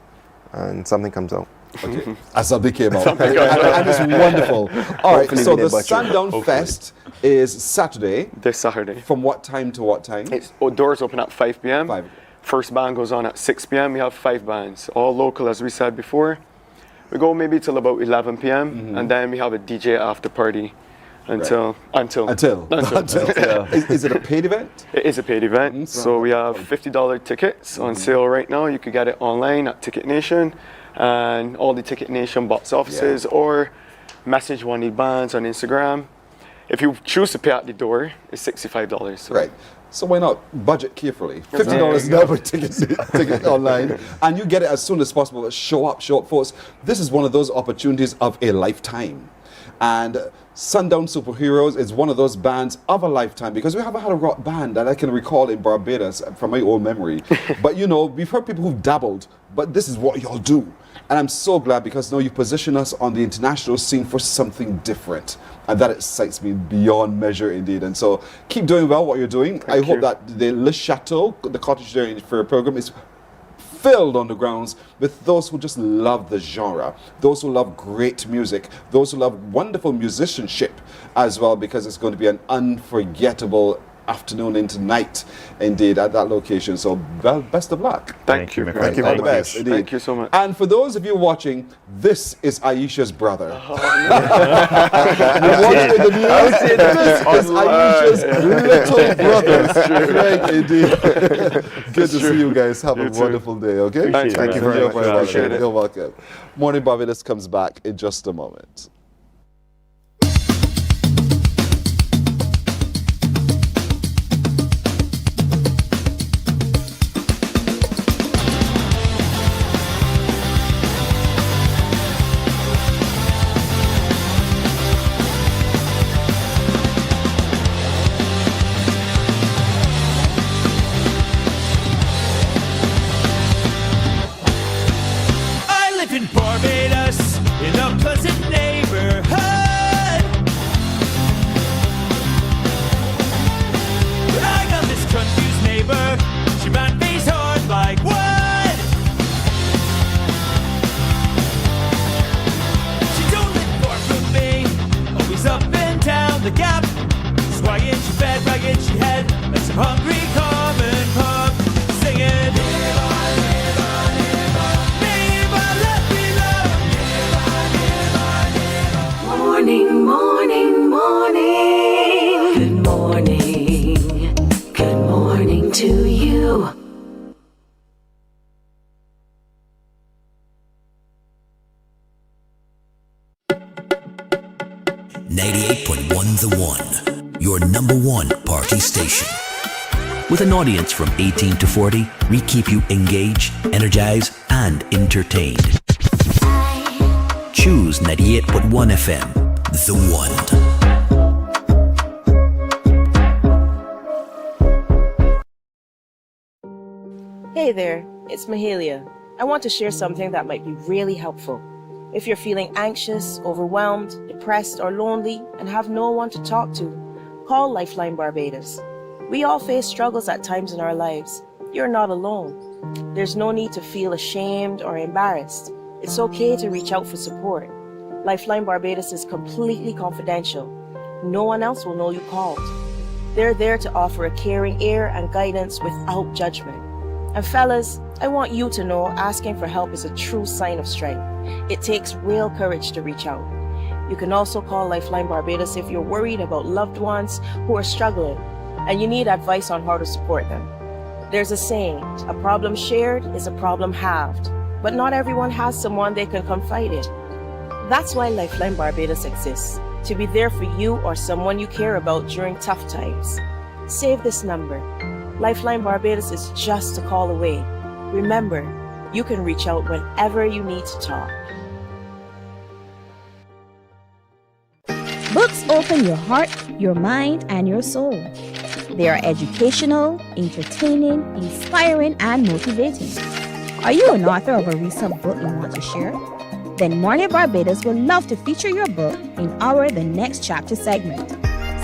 and something comes out. Okay. And something came out. and it's wonderful. All right, so the Sundown Fest is Saturday. This Saturday. From what time to what time? Doors open at 5 p.m. First band goes on at 6 p.m. We have 5 bands, all local as we said before. We go maybe till about 11 p.m. And then we have a DJ after party until. Is it a paid event? It is a paid event. So we have $50 tickets on sale right now. You could get it online at Ticket Nation and all the Ticket Nation box offices, or message one of the bands on Instagram. If you choose to pay at the door, it's $65. So. Right. So why not budget carefully? $50 now for tickets online, and you get it as soon as possible. Show up, folks. This is one of those opportunities of a lifetime. And Sundown Superheroes is one of those bands of a lifetime, because we haven't had a rock band that I can recall in Barbados from my own memory. But we've heard people who've dabbled, but this is what y'all do. And I'm so glad, because now you position us on the international scene for something different. And that excites me beyond measure indeed. And so keep doing well what you're doing. I hope that the Le Chateau, the cottage there in the fair program, is filled on the grounds with those who just love the genre, those who love great music, those who love wonderful musicianship as well, because it's going to be an unforgettable afternoon into night indeed at that location. So best of luck. Thank you. Thank you. All the best. Indeed. Thank you so much. And for those of you watching, this is Aisha's brother. You're watching the news. This is Aisha's little brother. Right, indeed. Good to see you guys. Have a wonderful day, okay? Thank you very much. Appreciate it. You're welcome. Mornin Barbados comes back in just a moment. Barbados in a pleasant neighborhood. But I got this confused neighbor. She might face hard like wood. She don't live far from me, always up and down the gap. Swaying she bed, wagging she head like some hungry common pub, singing. Morning, morning, morning. Good morning. Good morning to you. The One, your number one party station. With an audience from 18 to 40, we keep you engaged, energized, and entertained. Choose 98.1 FM, The One. Hey there, it's Mahalia. I want to share something that might be really helpful. If you're feeling anxious, overwhelmed, depressed, or lonely, and have no one to talk to, call Lifeline Barbados. We all face struggles at times in our lives. You're not alone. There's no need to feel ashamed or embarrassed. It's okay to reach out for support. Lifeline Barbados is completely confidential. No one else will know you called. They're there to offer a caring ear and guidance without judgment. And fellas, I want you to know asking for help is a true sign of strength. It takes real courage to reach out. You can also call Lifeline Barbados if you're worried about loved ones who are struggling and you need advice on how to support them. There's a saying, a problem shared is a problem halved, but not everyone has someone they can confide in. That's why Lifeline Barbados exists, to be there for you or someone you care about during tough times. Save this number. Lifeline Barbados is just a call away. Remember, you can reach out whenever you need to talk. Books open your heart, your mind, and your soul. They are educational, entertaining, inspiring, and motivating. Are you an author of a recent book you want to share? Then Mornin Barbados would love to feature your book in our The Next Chapter segment.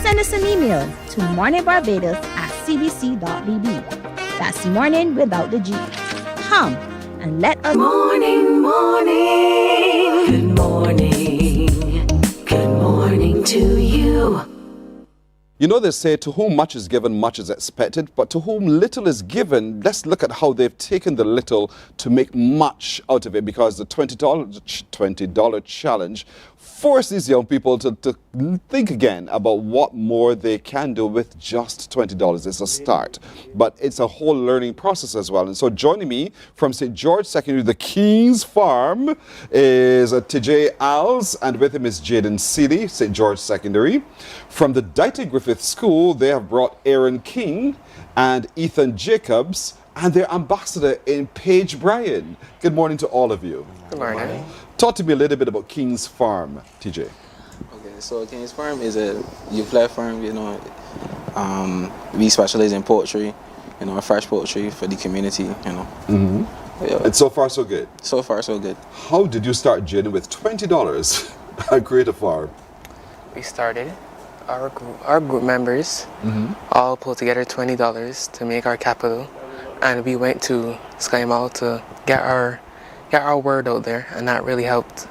Send us an email to morninbarbados@cbc.bb. That's morning without the G. Come and let us... Morning, morning. Good morning. Good morning to you. You know, they say, to whom much is given, much is expected, but to whom little is given, let's look at how they've taken the little to make much out of it, because the $20 challenge forces these young people to think again about what more they can do with just $20. It's a start, but it's a whole learning process as well. And so joining me from St. George Secondary, the King's Farm, is TJ Alves, and with him is Jaden Seeley, St. George Secondary. From the Dighton Griffith School, they have brought Aaron King and Ethan Jacobs, and their ambassador in Paige Bryan. Good morning to all of you. Good morning. Talk to me a little bit about King's Farm, TJ. Okay, so King's Farm is a youth-led farm. You know, we specialize in poultry, you know, fresh poultry for the community. You know. Mm-hmm. Yeah. And so far, so good. So far, so good. How did you start, Jaden, with $20 and create a farm? We started. Our group members all pulled together $20 to make our capital, and we went to Sky Mall to get our word out there, and that really helped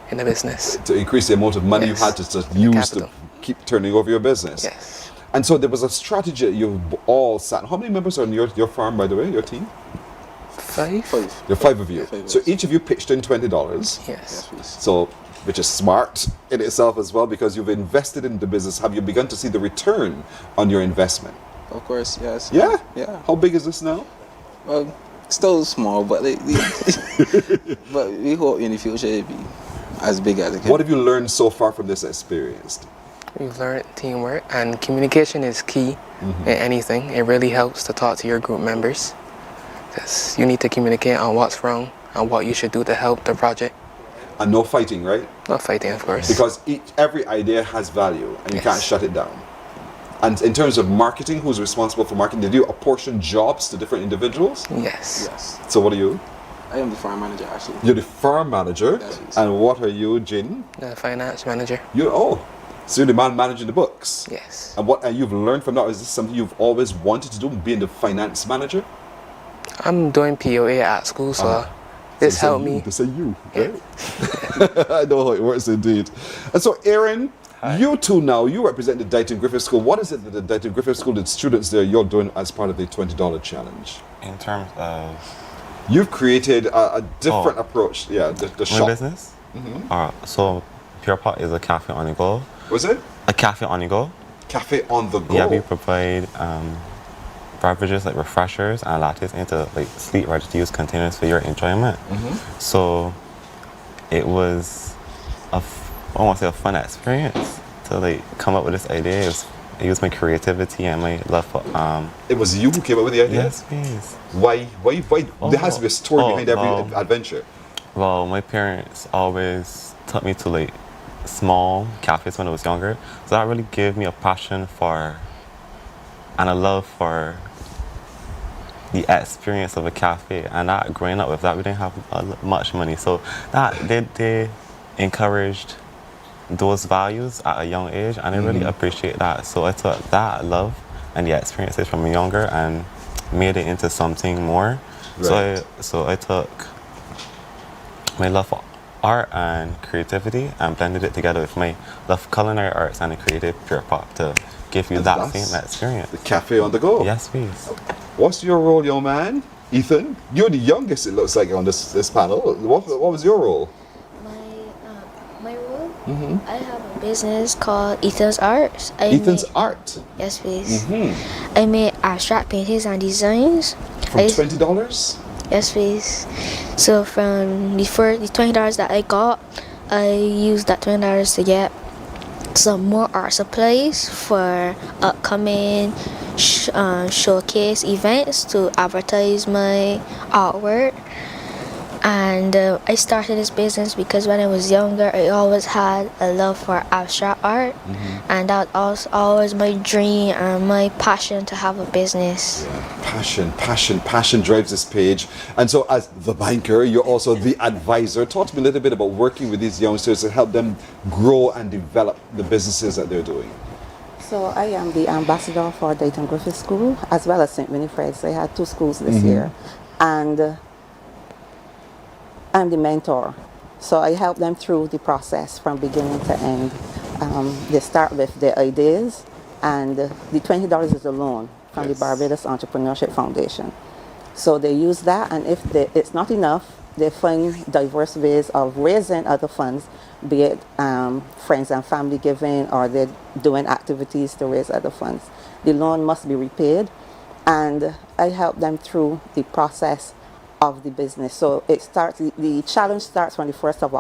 in the business. To increase the amount of money you had to use capital. to keep turning over your business. Yes. And so there was a strategy you all sat. How many members are on your farm, by the way, your team? 5. There are 5 of you. 5 So each of you pitched in $20. Yes. So, which is smart in itself as well, because you've invested in the business. Have you begun to see the return on your investment? Of course, yes. Yeah? Yeah. How big is this now? Well, still small, but but we hope in the future it'll be as big as it can. What have you learned so far from this experience? We've learned teamwork, and communication is key in anything. It really helps to talk to your group members, because you need to communicate on what's wrong and what you should do to help the project. And no fighting, right? No fighting, of course. Because every idea has value, and you can't shut it down. And in terms of marketing, who's responsible for marketing? Did you apportion jobs to different individuals? Yes. So what are you? I am the farm manager, actually. You're the farm manager. And what are you, Jin? The finance manager. So you're the man managing the books? Yes. And what you've learned from that, is this something you've always wanted to do, being the finance manager? I'm doing POA at school, so this helped me. To say you, right? I know how it works indeed. And so, Aaron, you two now, you represent the Dighton Griffith School. What is it that the Dighton Griffith School, the students there, you're doing as part of the $20 challenge? In terms of... You've created a different approach. Yeah, the my shop. business? So, Pure Pot is a cafe on the go. Was it? A cafe on the go. Cafe on the go? Yeah, we provide beverages like refreshers and lattes into like sleek, ready-to-use containers for your enjoyment. So, it was I want to say a fun experience to like come up with this idea. I used my creativity and my love for It was you who came up with the idea? Yes, please. Why? There has to be a story behind every adventure. Well, my parents always took me to like small cafes when I was younger, so that really gave me a passion for and a love for the experience of a cafe. And that growing up with that, we didn't have much money, so that they encouraged those values at a young age, and I really appreciate that. So I took that love and the experiences from younger and made it into something more. Right. So I took my love for art and creativity and blended it together with my love for culinary arts, and I created Pure Pot to give you that same experience. The cafe on the go. Yes, please. What's your role, young man? Ethan, you're the youngest, it looks like, on this panel. What was your role? My role? I have a business called Ethan's Art. Ethan's Art? Yes, please. I make abstract paintings and designs. From $20? Yes, please. So from the $20 that I got, I used that $20 to get some more art supplies for upcoming showcase events to advertise my artwork. And I started this business because when I was younger, I always had a love for abstract art, and that was always my dream and my passion to have a business. Passion drives this page. And so as the banker, you're also the advisor. Talk to me a little bit about working with these youngsters to help them grow and develop the businesses that they're doing. So I am the ambassador for Dayton Griffith School as well as St. Winifred's. I had 2 schools this year. And I'm the mentor. So I help them through the process from beginning to end. They start with their ideas, and the $20 is a loan from the Barbados Entrepreneurship Foundation. So they use that, and if it's not enough, they find diverse ways of raising other funds, be it friends and family giving, or they're doing activities to raise other funds. The loan must be repaid, and I help them through the process of the business. So it starts. The challenge starts on the 1st of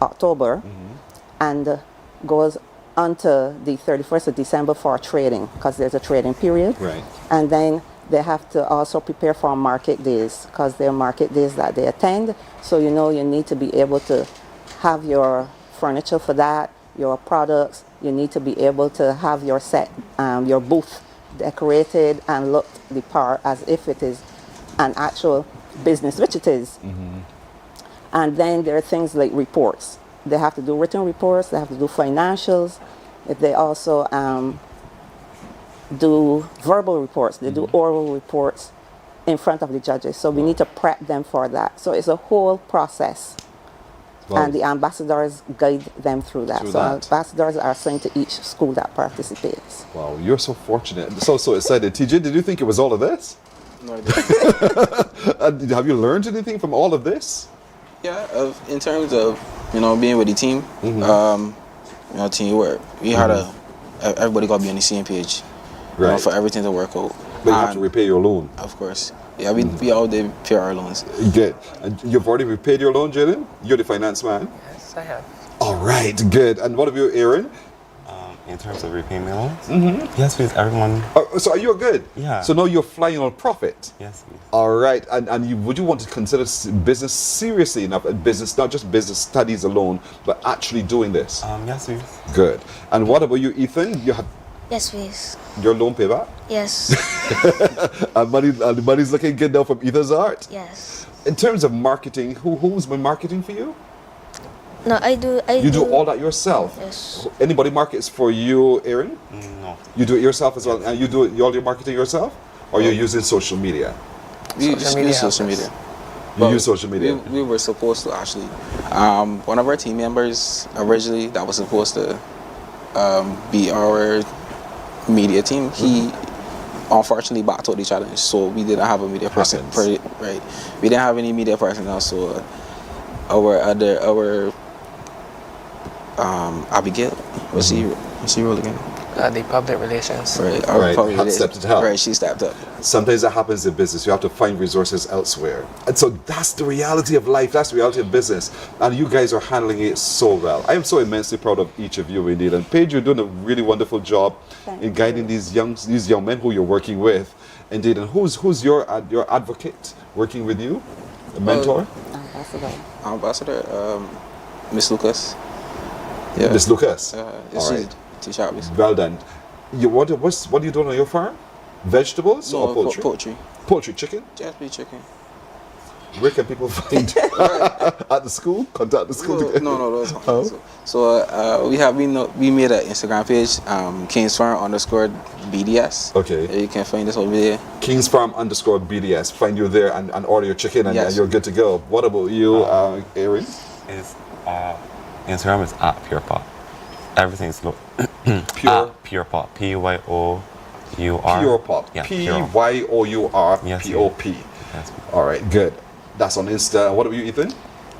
October, and goes until the 31st of December for trading, because there's a trading period. Right. And then they have to also prepare for market days, because there are market days that they attend. So you know you need to be able to have your furniture for that, your products. You need to be able to have your set, your booth decorated and look the part as if it is an actual business, which it is. And then there are things like reports. They have to do written reports, they have to do financials. If they also do verbal reports, they do oral reports in front of the judges. So we need to prep them for that. So it's a whole process. Wow. And the ambassadors guide them through that. Ambassadors are assigned to each school that participates. Wow, you're so fortunate. So excited. TJ, did you think it was all of this? No, I didn't. Have you learned anything from all of this? Yeah, in terms of, being with the team, teamwork. We had everybody got to be on the same page, for everything to work out. But you have to repay your loan. Of course. Yeah, we all did pay our loans. Good. And you've already repaid your loan, Jaden? You're the finance man? Yes, I have. All right, good. And what about you, Aaron? In terms of repaying my loans? Yes, please, everyone. So are you good? Yeah. So now you're flying on profit? Yes, please. All right. And would you want to consider business seriously enough? Business, not just business studies alone, but actually doing this? Yes, please. Good. And what about you, Ethan? You have Yes, please. your loan payback? Yes. And the money's looking good now from Ethan's art? Yes. In terms of marketing, who's been marketing for you? No, I do. You do all that yourself? Yes. Anybody markets for you, Aaron? No. You do it yourself as well? And you do all your marketing yourself? Or you're using social media? We use social media. You use social media? We were supposed to actually. One of our team members originally that was supposed to be our media team, he unfortunately backed out the challenge, so we didn't have a media person. Right. We didn't have any media personnel, so our Abigail, what's she role again? The public relations. Right. Stepped to help. Right, she stepped up. Sometimes that happens in business. You have to find resources elsewhere. And so that's the reality of life. That's the reality of business. And you guys are handling it so well. I am so immensely proud of each of you, indeed. And Paige, you're doing a really wonderful job in guiding these young men who you're working with. Indeed. And who's your advocate working with you? A mentor? Ambassador, Miss Lucas. Yeah. Miss Lucas? All right. Teacher, well done. What are you doing on your farm? Vegetables or poultry? Poultry. Poultry, chicken? Just be chicken. Where can people find at the school? Contact the school. No, that's not. So we made an Instagram page, KingsFarm_BDS. Okay. You can find us over there. KingsFarm_BDS. Find you there and order your chicken and you're good to go. What about you, Aaron? Instagram is @PurePop. Everything's pure PurePop. PYOUR. PurePop. Yeah, PYOUR. Yes, POP. Yes. All right, good. That's on Insta. What about you, Ethan?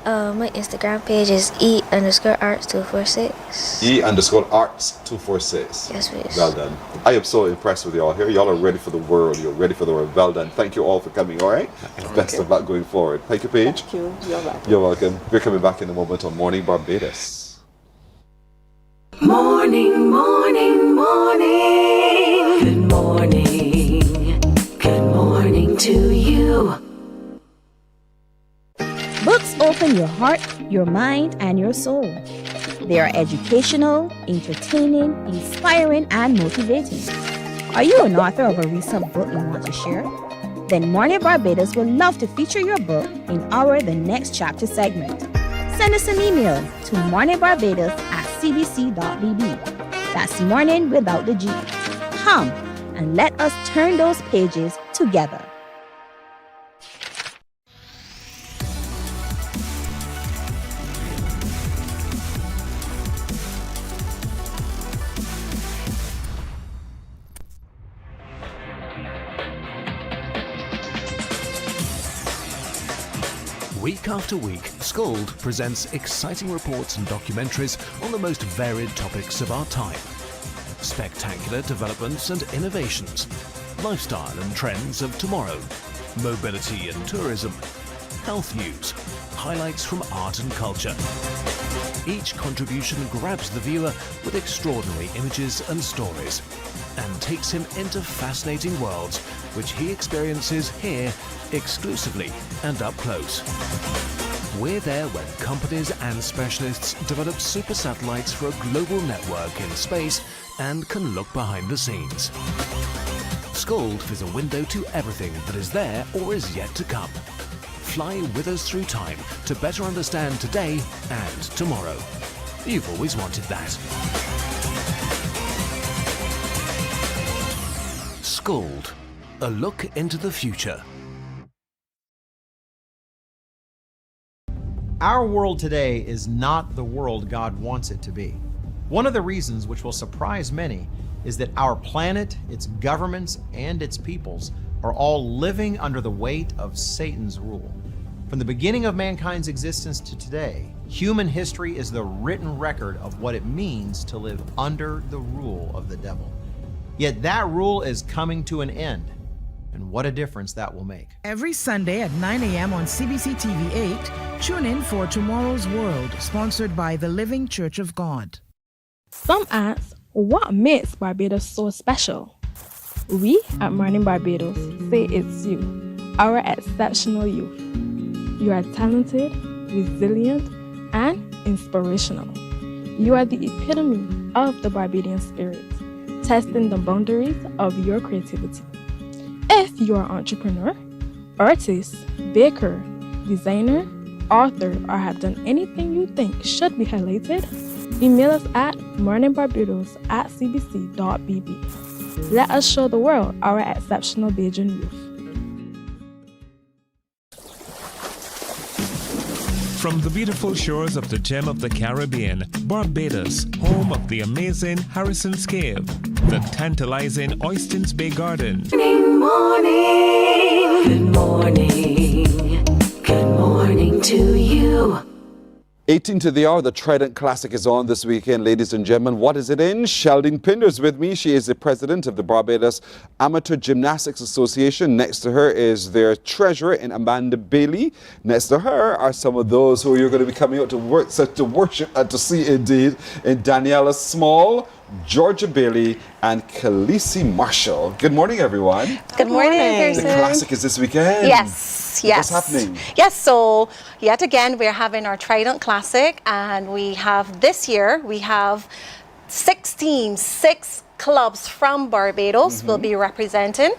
My Instagram page is E_arts246. E_arts246. Yes, please. Well done. I am so impressed with y'all here. Y'all are ready for the world. You're ready for the world. Well done. Thank you all for coming, all right? Best of luck going forward. Thank you, Paige. Thank you. You're welcome. You're welcome. We're coming back in a moment on Morning Barbados. Morning, morning, morning. Good morning. Good morning to you. Book open your heart, your mind, and your soul. They are educational, entertaining, inspiring, and motivating. Are you an author of a recent book you want to share? Then Mornin Barbados would love to feature your book in our The Next Chapter segment. Send us an email to morninbarbados@cbc.bb. That's morning without the G. Come and let us turn those pages together. Week after week, Scold presents exciting reports and documentaries on the most varied topics of our time. Spectacular developments and innovations, lifestyle and trends of tomorrow, mobility and tourism, health news, highlights from art and culture. Each contribution grabs the viewer with extraordinary images and stories and takes him into fascinating worlds which he experiences here exclusively and up close. We're there when companies and specialists develop super satellites for a global network in space and can look behind the scenes. Scold is a window to everything that is there or is yet to come. Fly with us through time to better understand today and tomorrow. You've always wanted that. Scold, a look into the future. Our world today is not the world God wants it to be. One of the reasons, which will surprise many, is that our planet, its governments, and its peoples are all living under the weight of Satan's rule. From the beginning of mankind's existence to today, human history is the written record of what it means to live under the rule of the devil. Yet that rule is coming to an end. And what a difference that will make. Every Sunday at 9 a.m. on CBC TV 8, tune in for Tomorrow's World, sponsored by the Living Church of God. Some ask, what makes Barbados so special? We at Mornin Barbados say it's you, our exceptional youth. You are talented, resilient, and inspirational. You are the epitome of the Barbadian spirit, testing the boundaries of your creativity. If you are an entrepreneur, artist, baker, designer, author, or have done anything you think should be highlighted, email us at morninbarbados@cbc.bb. Let us show the world our exceptional Bajan youth. From the beautiful shores of the gem of the Caribbean, Barbados, home of the amazing Harrison's Cave, the tantalizing Oystins Bay Garden. Morning, morning. Good morning. Good morning to you. 18 to the hour, the Trident Classic is on this weekend, ladies and gentlemen. What is it in? Sheldon Pinder's with me. She is the president of the Barbados Amateur Gymnastics Association. Next to her is their treasurer, and Amanda Bailey. Next to her are some of those who you're going to be coming out to worship and to see indeed, in Daniela Small, Georgia Bailey, and Khaleesi Marshall. Good morning, everyone. Good morning, Pearson. The Classic is this weekend. Yes. What's happening? Yes, so yet again, we're having our Trident Classic, and we have this year, we have 6 clubs from Barbados will be representing.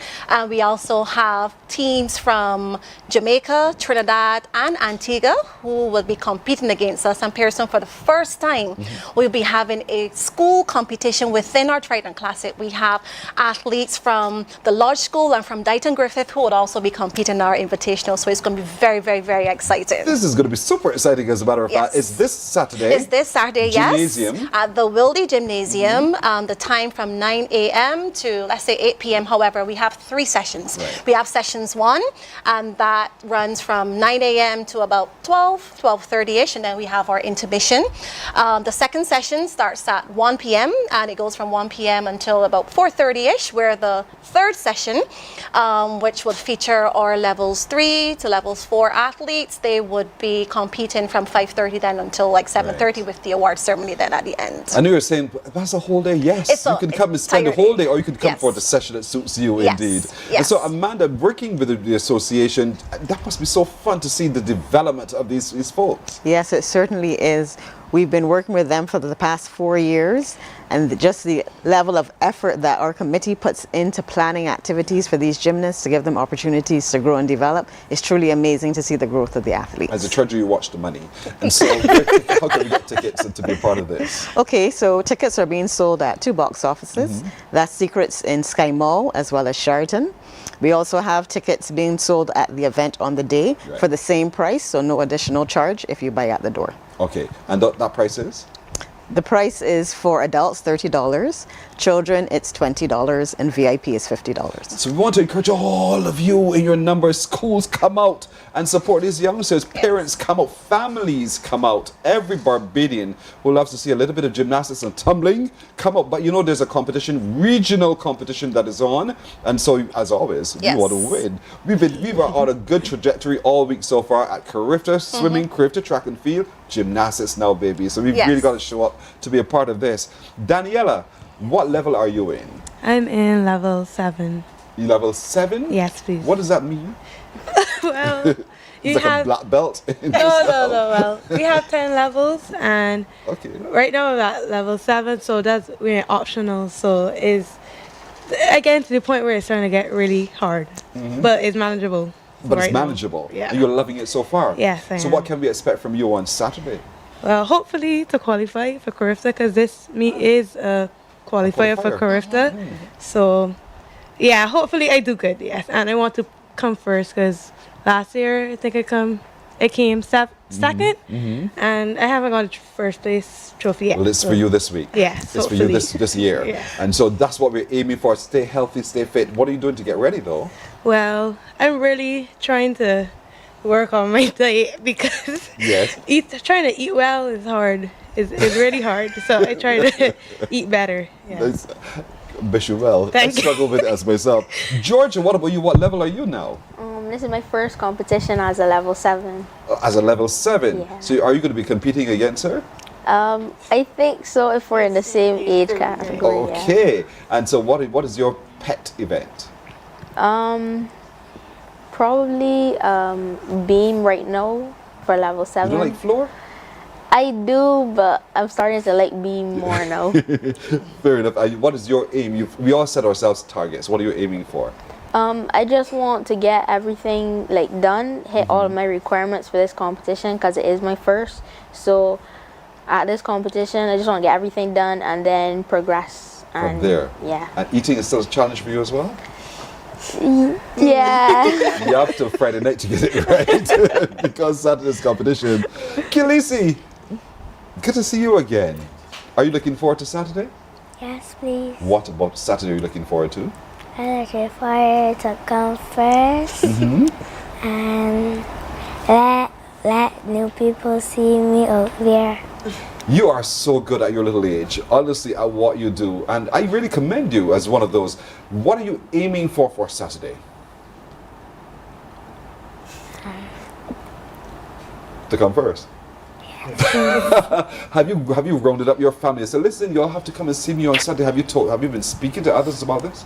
We also have teams from Jamaica, Trinidad, and Antigua who will be competing against us. And Pearson, for the first time, we'll be having a school competition within our Trident Classic. We have athletes from the Lodge School and from Dighton Griffith who would also be competing in our invitational. So it's going to be very, very, very exciting. This is going to be super exciting, as a matter of fact. It's this Saturday. It's this Saturday, Gymnasium. yes. At the Wildy Gymnasium. The time from 9 a.m. to, let's say, 8 p.m. However, we have 3 sessions. We have sessions 1, and that runs from 9 a.m. to about 12:30ish, and then we have our intermission. The second session starts at 1 p.m., and it goes from 1 p.m. until about 4:30ish, where the third session, which would feature our levels 3 to levels 4 athletes, they would be competing from 5:30 then until like 7:30 with the award ceremony then at the end. I knew you were saying, that's a whole day. Yes, you can come come and spend the tiring. whole day, or you could come Yes. for the session that suits you Yes, indeed. And yes. so, Amanda, working with the association, that must be so fun to see the development of these folks. Yes, it certainly is. We've been working with them for the past 4 years, and just the level of effort that our committee puts into planning activities for these gymnasts to give them opportunities to grow and develop is truly amazing to see the growth of the athletes. As a treasurer, you watch the money. And so, how can we get tickets to be a part of this? Okay, so tickets are being sold at 2 box offices. That's Secrets in Sky Mall as well as Sheraton. We also have tickets being sold at the event on the day for the same price, so no additional charge if you buy at the door. Okay, and that price is? The price is for adults $30, children it's $20, and VIP is $50. So we want to encourage all of you in your numbers. Schools, come out and support these youngsters. Parents, come out. Families, come out. Every Barbadian who loves to see a little bit of gymnastics and tumbling, come out. But you know there's a competition, regional competition that is on. And so, as always, we want to win. We've on a good trajectory all week so far at Carifta Swimming, Carifta Track and Field, gymnastics now, baby. So we've really got to show up to be a part of this. Daniela, what level are you in? I'm in level 7. You level 7? Yes, please. What does that mean? Well, It's you like have a black belt. no. Well, we have 10 levels, and right now we're at level 7, so we're optional. So it's again to the point where it's starting to get really hard, but it's manageable. But right it's now. manageable. Yeah. And you're loving it so far. Yes, I So am. what can we expect from you on Saturday? Well, hopefully to qualify for Carifta, because this meet is a qualifier for Carifta. So, yeah, hopefully I do good, yes. And I want to come first, because last year I think I came second, and I haven't got a first place trophy yet. Well, it's for you this week. Yes, it's for you hopefully. this year. Yeah. And so that's what we're aiming for. Stay healthy, stay fit. What are you doing to get ready, though? Well, I'm really trying to work on my diet, because trying to eat well is hard. It's really hard. So I try to eat better. Yeah. Wish you well. I struggle with it as myself. Georgia, what about you? What level are you now? This is my first competition as a level 7. As a level 7. Yeah. So are you going to be competing against her? I think so, if we're in the same age category. Okay. And so what is your pet event? Probably beam right now for level 7. You don't like floor? I do, but I'm starting to like beam more now. Fair enough. What is your aim? We all set ourselves targets. What are you aiming for? I just want to get everything done, hit all of my requirements for this competition, because it is my first. So at this competition, I just want to get everything done and then progress. From there? Yeah. And eating is still a challenge for you as well? Yeah. You have till Friday night to get it right because Saturday's competition. Khaleesi, good to see you again. Are you looking forward to Saturday? Yes, please. What about Saturday are you looking forward to? I'm looking forward to come first and let new people see me out there. You are so good at your little age, honestly, at what you do. And I really commend you as one of those. What are you aiming for Saturday? To come first? Have you rounded up your family and said, listen, you'll have to come and see me on Saturday? Have you been speaking to others about this?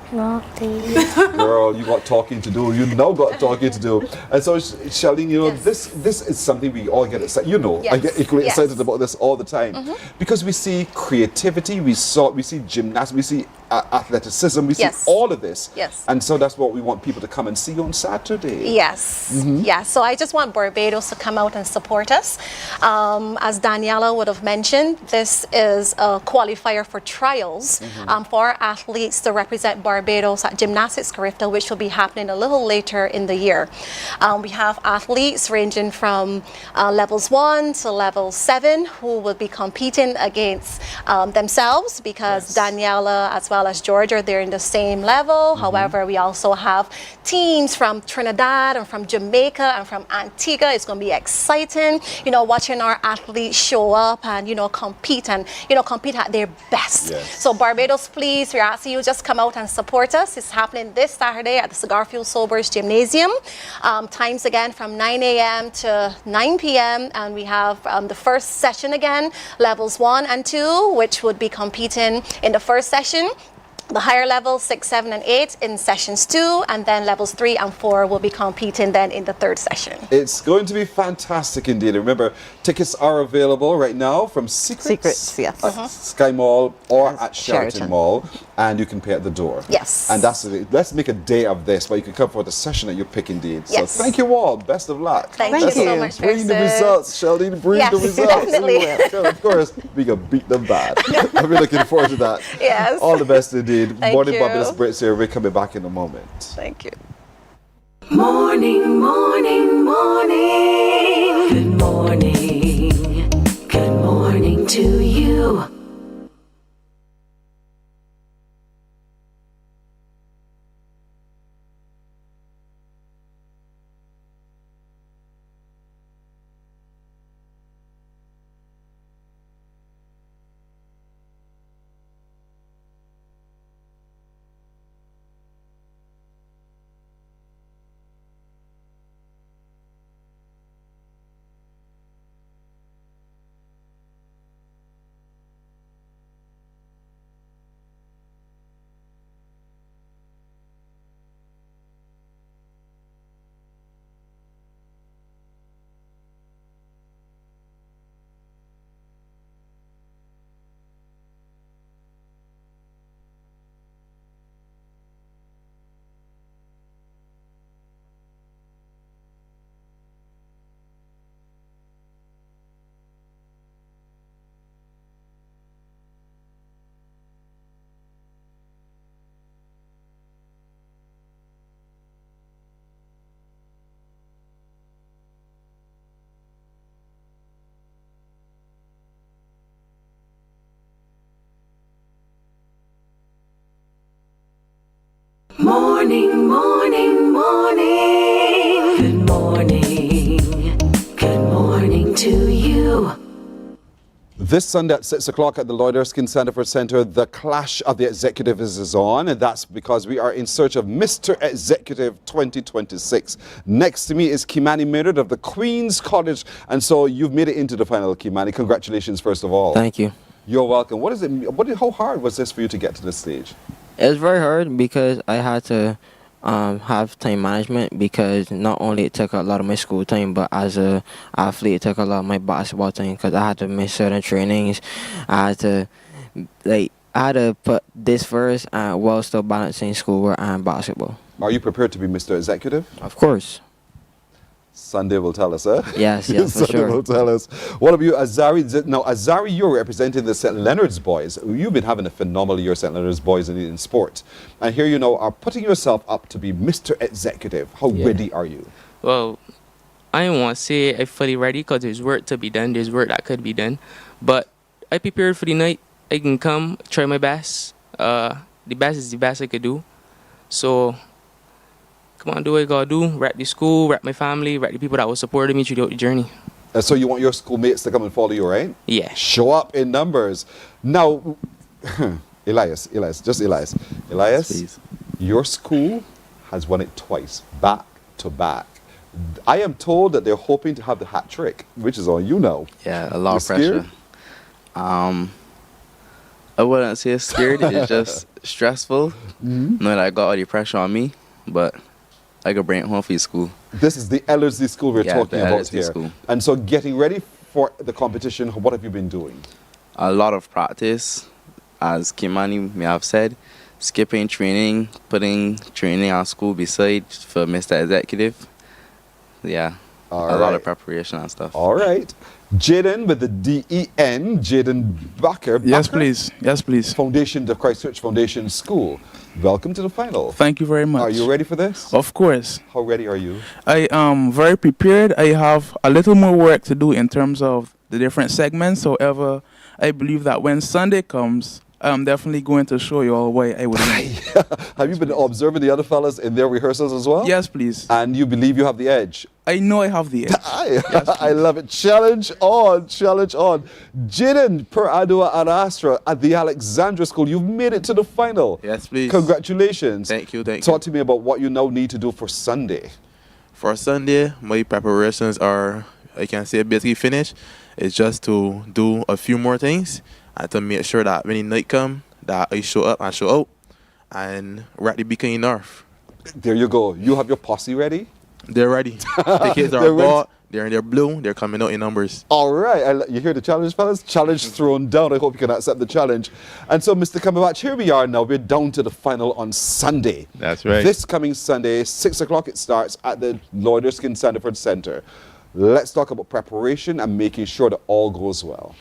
No, please. Girl, you got talking to do. You now got talking to do. And so, Charlene, you know, this is something we all get excited. You know, I get equally excited about this all the time because we see creativity, we see gymnastics, we see athleticism, we see all of this. Yes. And so that's what we want people to come and see on Saturday. Yes. Yeah. So I just want Barbados to come out and support us. As Daniela would have mentioned, this is a qualifier for trials for athletes to represent Barbados at Gymnastics Carifta, which will be happening a little later in the year. We have athletes ranging from levels 1 to level 7 who will be competing against themselves because Daniela as well well as Georgia. They're in the same level. However, we also have teams from Trinidad and from Jamaica and from Antigua. It's going to be exciting, you know, watching our athletes show up and, you know, compete and, you know, compete at their best. Yes. So Barbados, please, we're asking you just come out and support us. It's happening this Saturday at the Cigar Fuel Sobers Gymnasium. Times again from 9 a.m. to 9 p.m. And we have the first session again, levels 1 and 2, which would be competing in the first session. The higher levels, 6, 7, and 8 in sessions 2, and then levels 3 and 4 will be competing then in the third session. It's going to be fantastic indeed. Remember, tickets are available right now from Secrets, yes. At Sky Mall or at Sheraton Mall, and you can pay at the door. Yes. And that's it. Let's make a day of this, where you can come for the session that you pick indeed. Yes. So thank you all. Best of luck. Thank you so much, Bring the Thurston. results, Sheldon. Bring Yes, the results. definitely. Yeah, of course, we can beat them bad. I'm really looking forward to that. Yes. All the best indeed. Thank Morning you. Barbados Brits here. We're coming back in a moment. Thank you. Morning, morning, morning. Good morning. Good morning to you. Morning, morning, morning. Good morning. Good morning to you. This Sunday at 6 o'clock at the Lloyd Erskine Sanford Centre, the Clash of the Executives is on, and that's because we are in search of Mr. Executive 2026. Next to me is Kimani Maynard of the Queen's College, and so you've made it into the final, Kimani. Congratulations, first of all. Thank you. You're welcome. How hard was this for you to get to this stage? It was very hard because I had to have time management, because not only it took a lot of my school time, but as a athlete it took a lot of my basketball time, because I had to miss certain trainings. I had to put this first while still balancing schoolwork and basketball. Are you prepared to be Mr. Executive? Of course. Sunday will tell us, huh? Yes, for Sunday sure. will tell us. What about you, Azari? Now, Azari, you're representing the St. Leonard's boys. You've been having a phenomenal year, St. Leonard's boys, in sport. And here you know are putting yourself up to be Mr. Executive. How ready are you? Well, I don't want to say I'm fully ready, because there's work to be done. There's work that could be done. But I prepared for the night. I can come, try my best. The best is the best I could do. So come on, do what I gotta do. Rep the school, rep my family, rep the people that will support me throughout the journey. So you want your schoolmates to come and follow you, right? Yeah. Show up in numbers. Now, Elias, Please. Your school has won it twice, back to back. I am told that they're hoping to have the hat trick, which is on you now. Yeah, a lot You of pressure. scared? I wouldn't say scared. It's just stressful. Knowing that I got all the pressure on me, but I could bring it home for your school. This is the LSD school we're Yeah, talking the about LSD here. school. And so getting ready for the competition, what have you been doing? A lot of practice, as Kimani may have said, skipping training, putting training on school beside for Mr. Executive. Yeah, a lot of preparation and stuff. All right. Jaden with the D-E-N, Jaden Bakker. Yes, Bakker? please. Yes, please. Foundation, the Christchurch Foundation School. Welcome to the final. Thank you very much. Are you ready for this? Of course. How ready are you? I am very prepared. I have a little more work to do in terms of the different segments. However, I believe that when Sunday comes, I'm definitely going to show you all why I would win. Have you been observing the other fellas in their rehearsals as well? Yes, please. And you believe you have the edge? I know I have the edge. I love it. Challenge on, challenge on. Jaden per Adua Arastra at the Alexandra School. You've made it to the final. Yes, please. Congratulations. Thank you, thank Talk to me about what you now need to do for Sunday. For Sunday, my preparations are, I can say, basically finished. It's just to do a few more things and to make sure that when the night come, that I show up and show out and we're at the Beacon North. There you go. You have your posse ready? They're ready. The kids are bought. They're in their blue. They're coming out in numbers. All right. You hear the challenge, fellas? Challenge thrown down. I hope you can accept the challenge. And so, Mr. Cumberbatch, here we are now. We're down to the final on Sunday. That's right. This coming Sunday, 6 o'clock it starts at the Lloyd Erskine Sandiford Center. Let's talk about preparation and making sure that all goes well.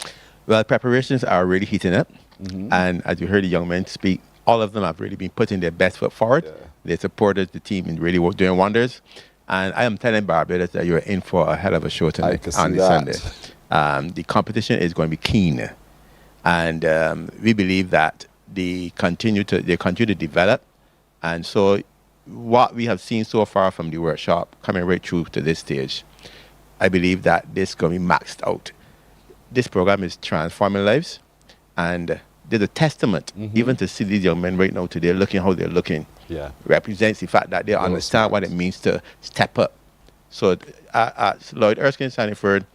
Well, preparations are really heating up. And as you heard the young men speak, all of them have really been putting their best foot forward. They supported the team in really doing wonders. And I am telling Barbados that you're in for a hell of a show tonight on the Sunday. The competition is going to be keen. And we believe that they continue to develop. And so what we have seen so far from the workshop coming right through to this stage, I believe that this is going to be maxed out. This program is transforming lives. And there's a testament, even to see these young men right now today looking how they're looking. Represents the fact that they understand what it means to step up. So at Lloyd Erskine Sandiford,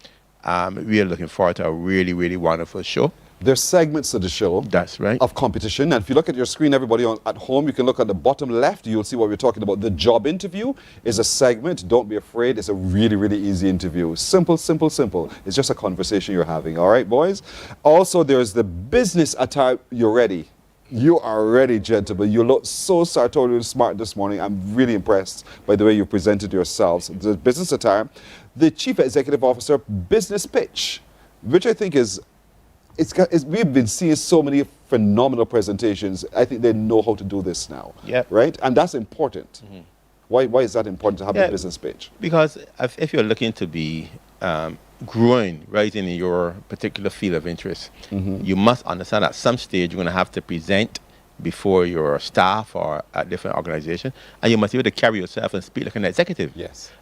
we are looking forward to a really, really wonderful show. There's segments of the show. That's right. Of competition. And if you look at your screen, everybody at home, you can look at the bottom left. You'll see what we're talking about. The job interview is a segment. Don't be afraid. It's a really, really easy interview. Simple, simple, simple. It's just a conversation you're having. All right, boys? Also, there's the business attire. You're ready. You are ready, gentlemen. You look so sartorially smart this morning. I'm really impressed by the way you presented yourselves. The business attire. The Chief Executive Officer business pitch, which I think is... we've been seeing so many phenomenal presentations. I think they know how to do this now. Right? And that's important. Why is that important to have a business pitch? Because if you're looking to be growing right in your particular field of interest, you must understand at some stage you're going to have to present before your staff or at different organizations, and you must be able to carry yourself and speak like an executive.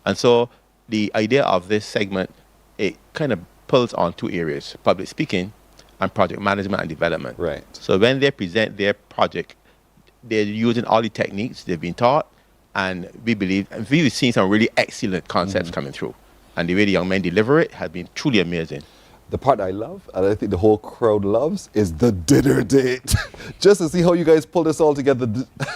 And so the idea of this segment, it kind of pulls on two areas: public speaking and project management and development. So when they present their project, they're using all the techniques they've been taught, and we believe, and we've seen some really excellent concepts coming through. And the way the young men deliver it has been truly amazing. The part I love, and I think the whole crowd loves, is the dinner date. Just to see how you guys pull this all together.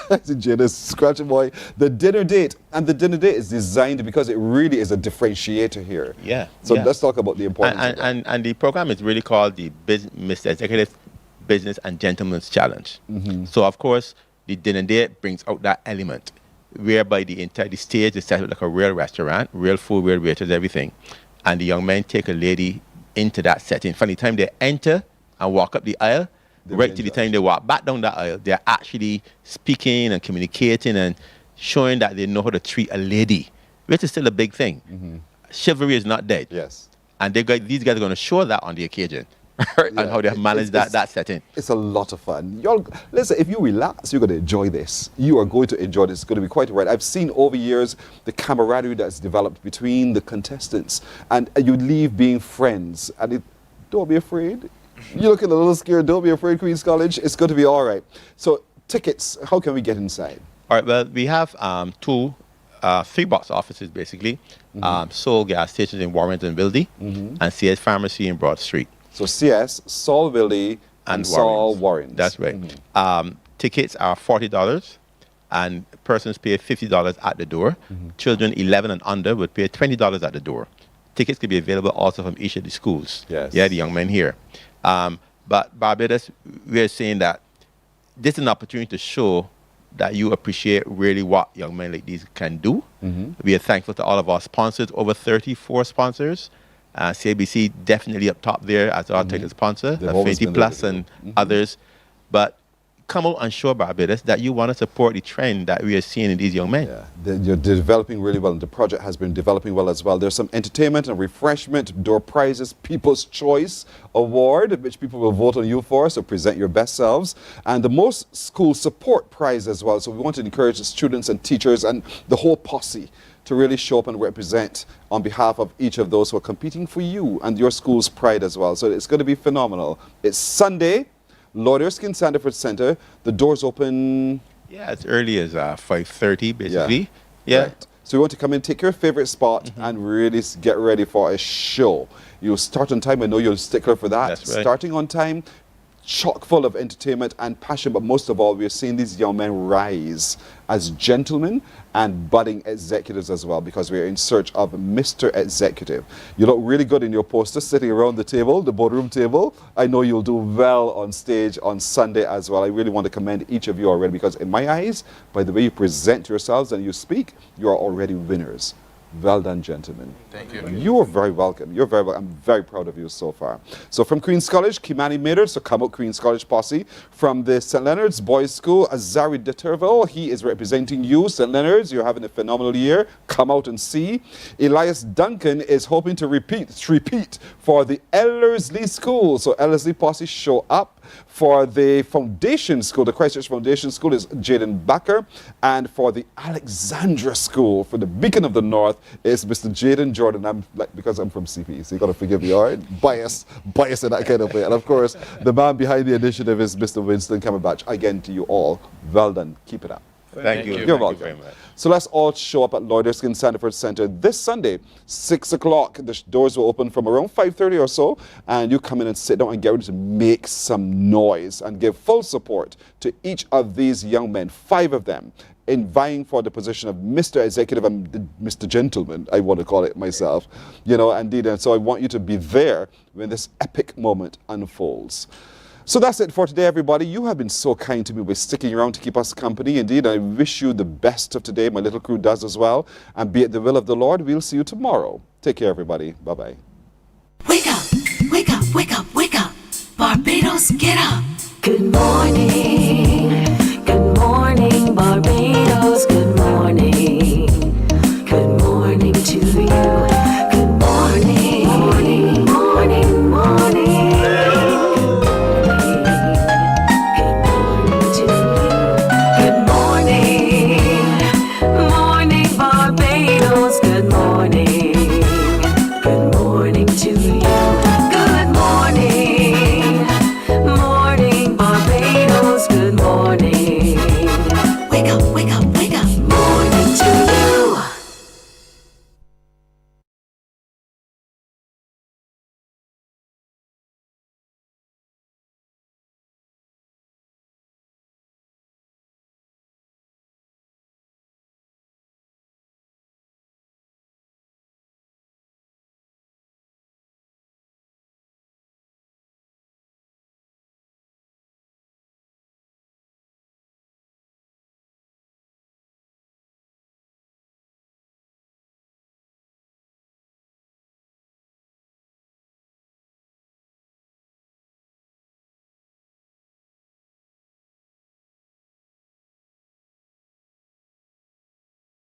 I see Jada's scratching boy. The dinner date. And the dinner date is designed because it really is a differentiator here. So let's talk about the importance of that. And the program is really called the Mr. Executive Business and Gentleman's Challenge. So, of course, the dinner date brings out that element, whereby the entire stage is set up like a real restaurant, real food, real waiters, everything. And the young men take a lady into that setting. From the time they enter and walk up the aisle, right to the time they walk back down that aisle, they're actually speaking and communicating and showing that they know how to treat a lady, which is still a big thing. Chivalry is not dead. And these guys are going to show that on the occasion. And how they have managed that setting. It's a lot of fun. Y'all, listen, if you relax, you're going to enjoy this. You are going to enjoy this. It's going to be quite right. I've seen over years the camaraderie that's developed between the contestants, and you leave being friends. And don't be afraid. You're looking a little scared. Don't be afraid, Queen's College. It's going to be all right. So tickets, how can we get inside? All right, well, we have three box offices, basically. Seoul gas stations in Warrington, Wildy, and CS Pharmacy in Broad Street. So CS, Saul Wildy, and Saul Warrens. That's right. Tickets are $40, and persons pay $50 at the door. Children 11 and under would pay $20 at the door. Tickets can be available also from each of the schools. The young men here. But Barbados, we're saying that this is an opportunity to show that you appreciate really what young men like these can do. We are thankful to all of our sponsors, over 34 sponsors. CBC definitely up top there as our title sponsor, Affinity Plus and others. But come out and show Barbados that you want to support the trend that we are seeing in these young men. Yeah, you're developing really well, and the project has been developing well as well. There's some entertainment and refreshment, door prizes, People's Choice Award, which people will vote on you for, so present your best selves, and the most school support prize as well. So we want to encourage the students and teachers and the whole posse to really show up and represent on behalf of each of those who are competing for you and your school's pride as well. So it's going to be phenomenal. It's Sunday, Lord Erskine Sandiford Center. The doors open... Yeah, as early as 5:30, basically. Yeah. Right. So you want to come in, take your favorite spot, and really get ready for a show. You'll start on time. I know you're a stickler for that. That's right. Starting on time, chock full of entertainment and passion, but most of all, we're seeing these young men rise as gentlemen and budding executives as well, because we're in search of Mr. Executive. You look really good in your poster sitting around the table, the boardroom table. I know you'll do well on stage on Sunday as well. I really want to commend each of you already, because in my eyes, by the way you present yourselves and you speak, you are already winners. Well done, gentlemen. Thank you. You're very welcome. You're very welcome. I'm very proud of you so far. So from Queen's College, Kimani Maynard, so come out Queen's College posse. From the St. Leonard's Boys School, Azari Deterville, he is representing you. St. Leonard's, you're having a phenomenal year. Come out and see. Elias Duncan is hoping to repeat for the Ellerslie School. So Ellerslie posse show up. For the Foundation School, the Christchurch Foundation School, is Jaden Backer. And for the Alexandra School, for the Beacon of the North, is Mr. Jaden Jordan. Because I'm from CPE, so you got to forgive me, all right? Bias in that kind of way. And of course, the man behind the initiative is Mr. Winston Cumberbatch. Again, to you all, well done. Keep it up. Thank you. You're welcome. Thank you very much. So let's all show up at Lord Erskine Sandiford Center this Sunday, 6 o'clock. The doors will open from around 5:30 or so, and you come in and sit down and get ready to make some noise and give full support to each of these young men, 5 of them, in vying for the position of Mr. Executive and Mr. Gentleman, I want to call it myself. You know, indeed, and so I want you to be there when this epic moment unfolds. So that's it for today, everybody. You have been so kind to me by sticking around to keep us company. Indeed, I wish you the best of today. My little crew does as well. And be it the will of the Lord, we'll see you tomorrow. Take care, everybody. Bye-bye. Wake up, wake up, wake up, wake up. Barbados, get up. Good morning.